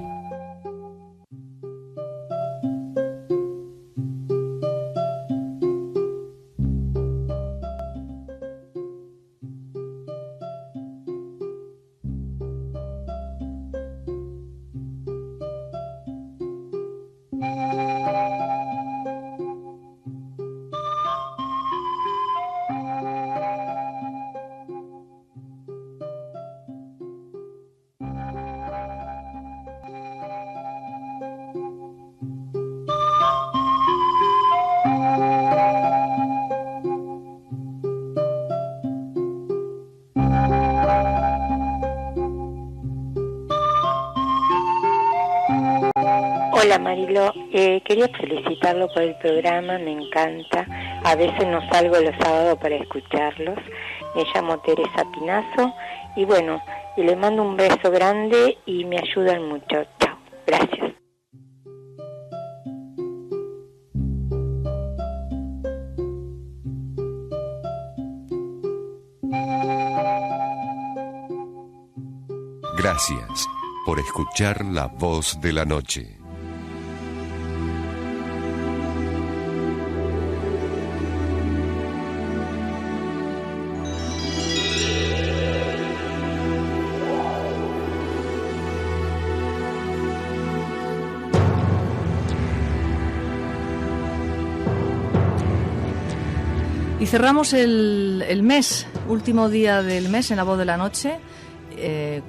Hola Marilo, quería felicitarlo por el programa, me encanta. A veces no salgo los sábados para escucharlos. Me llamo Teresa Pinazo y bueno, y le mando un beso grande y me ayudan mucho. Chao, gracias. Gracias por escuchar La Voz de la Noche. Y cerramos el mes, último día del mes en La Voz de la Noche.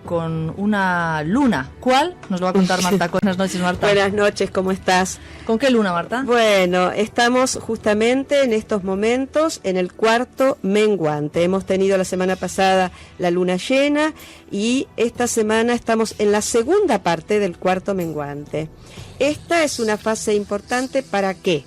con una luna. ¿Cuál? Nos lo va a contar Marta. Buenas noches, Marta. Buenas noches, ¿cómo estás? ¿Con qué luna, Marta? Bueno, estamos justamente en estos momentos en el cuarto menguante. Hemos tenido la semana pasada la luna llena y esta semana estamos en la segunda parte del cuarto menguante. Esta es una fase importante, ¿para qué?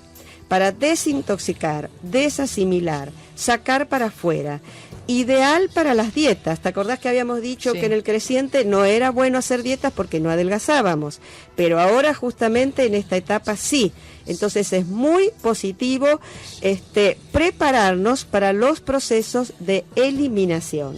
Para desintoxicar, desasimilar, sacar para afuera. Ideal para las dietas. ¿Te acordás que habíamos dicho que en el creciente no era bueno hacer dietas porque no adelgazábamos? Pero ahora justamente en esta etapa sí. Entonces es muy positivo prepararnos para los procesos de eliminación.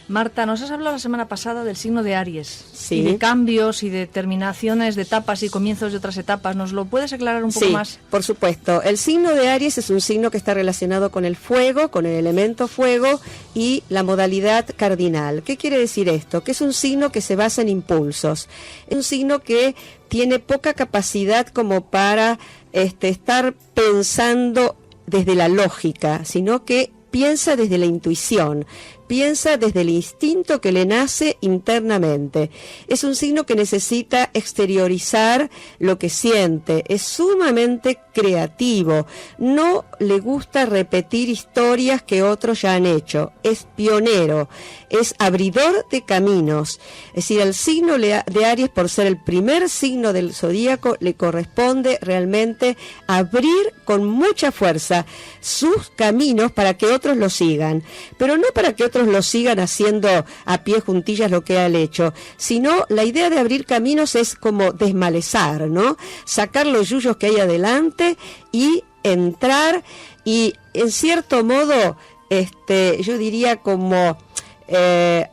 Marta, nos has hablado la semana pasada del signo de Aries, sí, y de cambios y de terminaciones de etapas y comienzos de otras etapas. ¿Nos lo puedes aclarar un poco más? Sí, por supuesto. El signo de Aries es un signo que está relacionado con el fuego, con el elemento fuego y la modalidad cardinal. ¿Qué quiere decir esto? Que es un signo que se basa en impulsos. Es un signo que tiene poca capacidad como para estar pensando desde la lógica, sino que piensa desde la intuición, piensa desde el instinto que le nace internamente. Es un signo que necesita exteriorizar lo que siente, es sumamente creativo, no le gusta repetir historias que otros ya han hecho, es pionero, es abridor de caminos. Es decir, al signo de Aries, por ser el primer signo del zodíaco, le corresponde realmente abrir con mucha fuerza sus caminos para que otros lo sigan, pero no para que otros lo sigan haciendo a pie juntillas lo que han hecho, sino la idea de abrir caminos es como desmalezar, ¿no? Sacar los yuyos que hay adelante y entrar y en cierto modo, yo diría como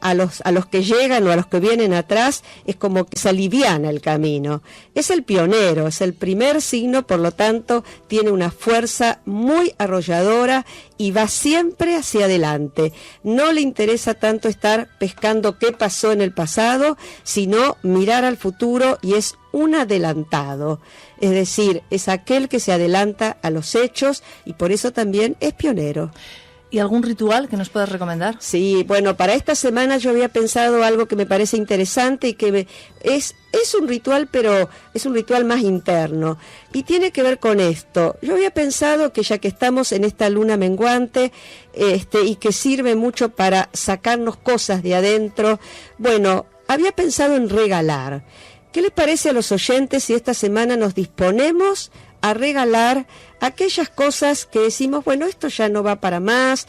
a los que llegan o a los que vienen atrás, es como que se aliviana el camino. Es el pionero, es el primer signo, por lo tanto tiene una fuerza muy arrolladora y va siempre hacia adelante. No le interesa tanto estar pescando qué pasó en el pasado, sino mirar al futuro, y es un adelantado. Es decir, es aquel que se adelanta a los hechos y por eso también es pionero. ¿Y algún ritual que nos puedas recomendar? Sí, bueno, para esta semana yo había pensado algo que me parece interesante y que es un ritual, pero es un ritual más interno y tiene que ver con esto. Yo había pensado que ya que estamos en esta luna menguante y que sirve mucho para sacarnos cosas de adentro, bueno, había pensado en regalar. ¿Qué les parece a los oyentes si esta semana nos disponemos a regalar aquellas cosas que decimos, bueno, esto ya no va para más,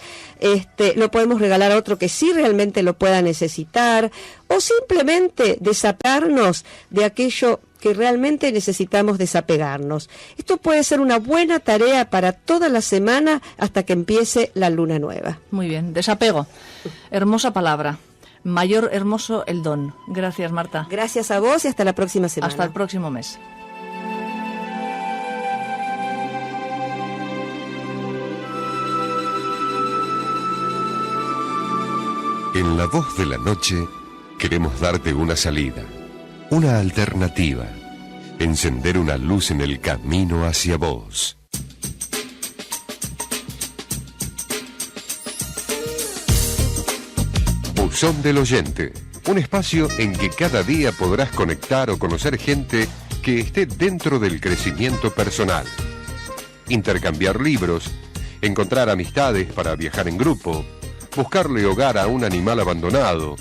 lo podemos regalar a otro que sí realmente lo pueda necesitar, o simplemente desapegarnos de aquello que realmente necesitamos desapegarnos? Esto puede ser una buena tarea para toda la semana hasta que empiece la luna nueva. Muy bien, desapego. Hermosa palabra. Mayor hermoso el don. Gracias, Marta. Gracias a vos y hasta la próxima semana. Hasta el próximo mes. En La Voz de la Noche queremos darte una salida, una alternativa, encender una luz en el camino hacia vos. Buzón del Oyente, un espacio en que cada día podrás conectar o conocer gente que esté dentro del crecimiento personal. Intercambiar libros, encontrar amistades para viajar en grupo, buscarle hogar a un animal abandonado,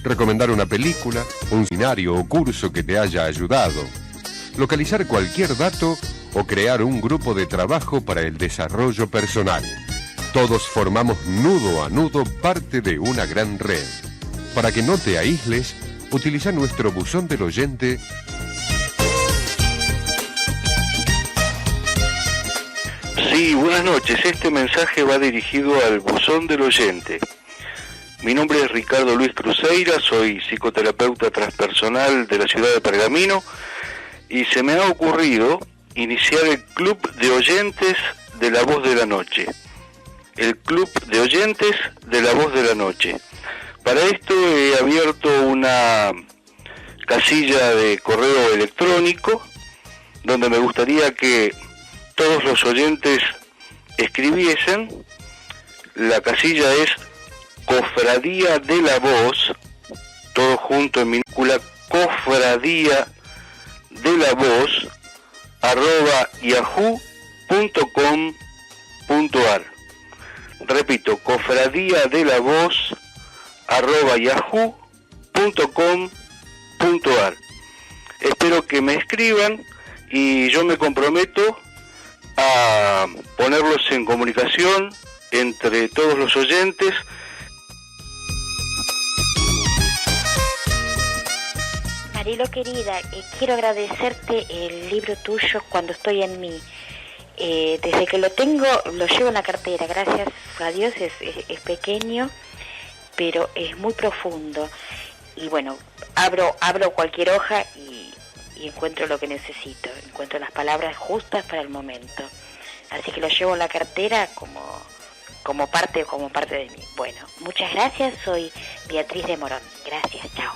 recomendar una película, un seminario o curso que te haya ayudado, localizar cualquier dato o crear un grupo de trabajo para el desarrollo personal. Todos formamos nudo a nudo parte de una gran red. Para que no te aísles, utiliza nuestro buzón del oyente. Sí, buenas noches. Este mensaje va dirigido al buzón del oyente. Mi nombre es Ricardo Luis Cruzeira, soy psicoterapeuta transpersonal de la ciudad de Pergamino y se me ha ocurrido iniciar el club de oyentes de La Voz de la Noche. El club de oyentes de La Voz de la Noche. Para esto he abierto una casilla de correo electrónico donde me gustaría que todos los oyentes escribiesen. La casilla es cofradía de la voz todo junto en minúscula, cofradía de la voz @yahoo.com.ar. Repito, cofradía de la voz @yahoo.com.ar. Espero que me escriban y yo me comprometo a ponerlos en comunicación entre todos los oyentes. Marilo querida, quiero agradecerte el libro tuyo, Cuando estoy en mí. Desde que lo tengo, lo llevo en la cartera, gracias a Dios, es pequeño, pero es muy profundo. Y bueno, abro cualquier hoja y encuentro lo que necesito, encuentro las palabras justas para el momento. Así que lo llevo en la cartera como parte de mí. Bueno, muchas gracias, soy Beatriz de Morón. Gracias, chao.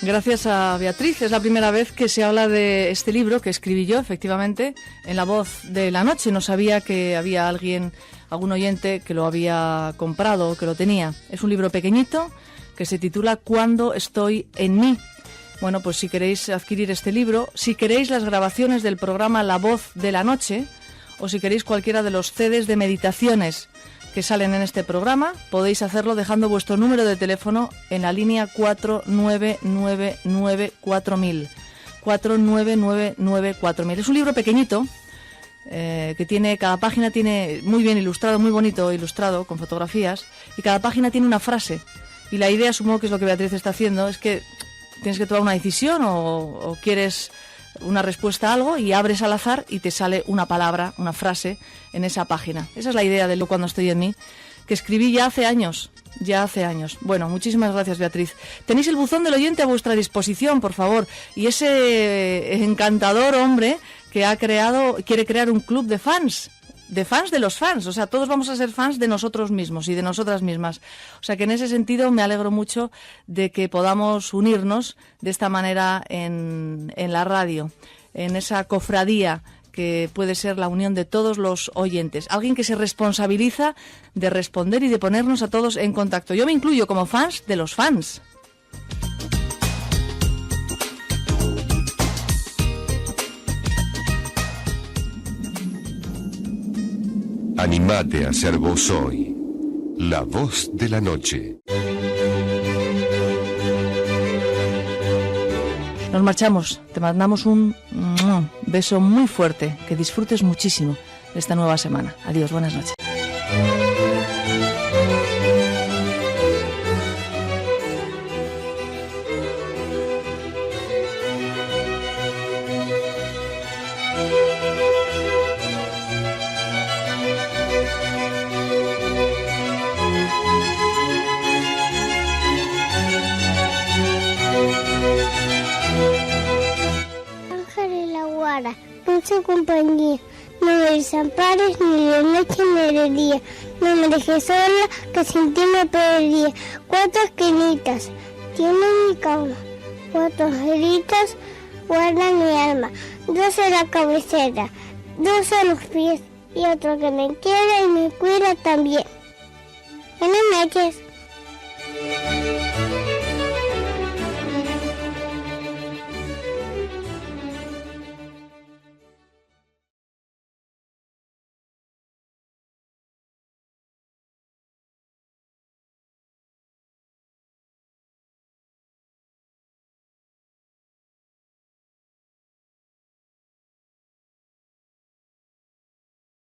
Gracias a Beatriz. Es la primera vez que se habla de este libro que escribí yo, efectivamente, en La Voz de la Noche. No sabía que había algún oyente que lo había comprado o que lo tenía. Es un libro pequeñito que se titula Cuando estoy en mí. Bueno, pues si queréis adquirir este libro, si queréis las grabaciones del programa La Voz de la Noche, o si queréis cualquiera de los CDs de meditaciones que salen en este programa, podéis hacerlo dejando vuestro número de teléfono en la línea 49994000. 49994000. Es un libro pequeñito que tiene, cada página tiene muy bien ilustrado, muy bonito ilustrado, con fotografías, y cada página tiene una frase. Y la idea, supongo que es lo que Beatriz está haciendo, es que tienes que tomar una decisión o quieres una respuesta a algo y abres al azar y te sale una palabra, una frase en esa página. Esa es la idea de Cuando estoy en mí, que escribí ya hace años. Bueno, muchísimas gracias, Beatriz. Tenéis el buzón del oyente a vuestra disposición, por favor, y ese encantador hombre que quiere crear un club de fans de los fans, o sea, todos vamos a ser fans de nosotros mismos y de nosotras mismas. O sea que en ese sentido me alegro mucho de que podamos unirnos de esta manera en la radio, en esa cofradía que puede ser la unión de todos los oyentes. Alguien que se responsabiliza de responder y de ponernos a todos en contacto. Yo me incluyo como fans de los fans. Animate a ser vos hoy. La Voz de la Noche. Nos marchamos. Te mandamos un beso muy fuerte. Que disfrutes muchísimo de esta nueva semana. Adiós, buenas noches. Dulce compañía, no me desampares ni de noche ni de día, no me dejes sola que sin ti me perdería. 4 esquinitas tiene mi cama, 4 angelitos guardan mi alma, 2 en la cabecera, 2 en los pies y otro que me quiere y me cuida también. Buenas noches.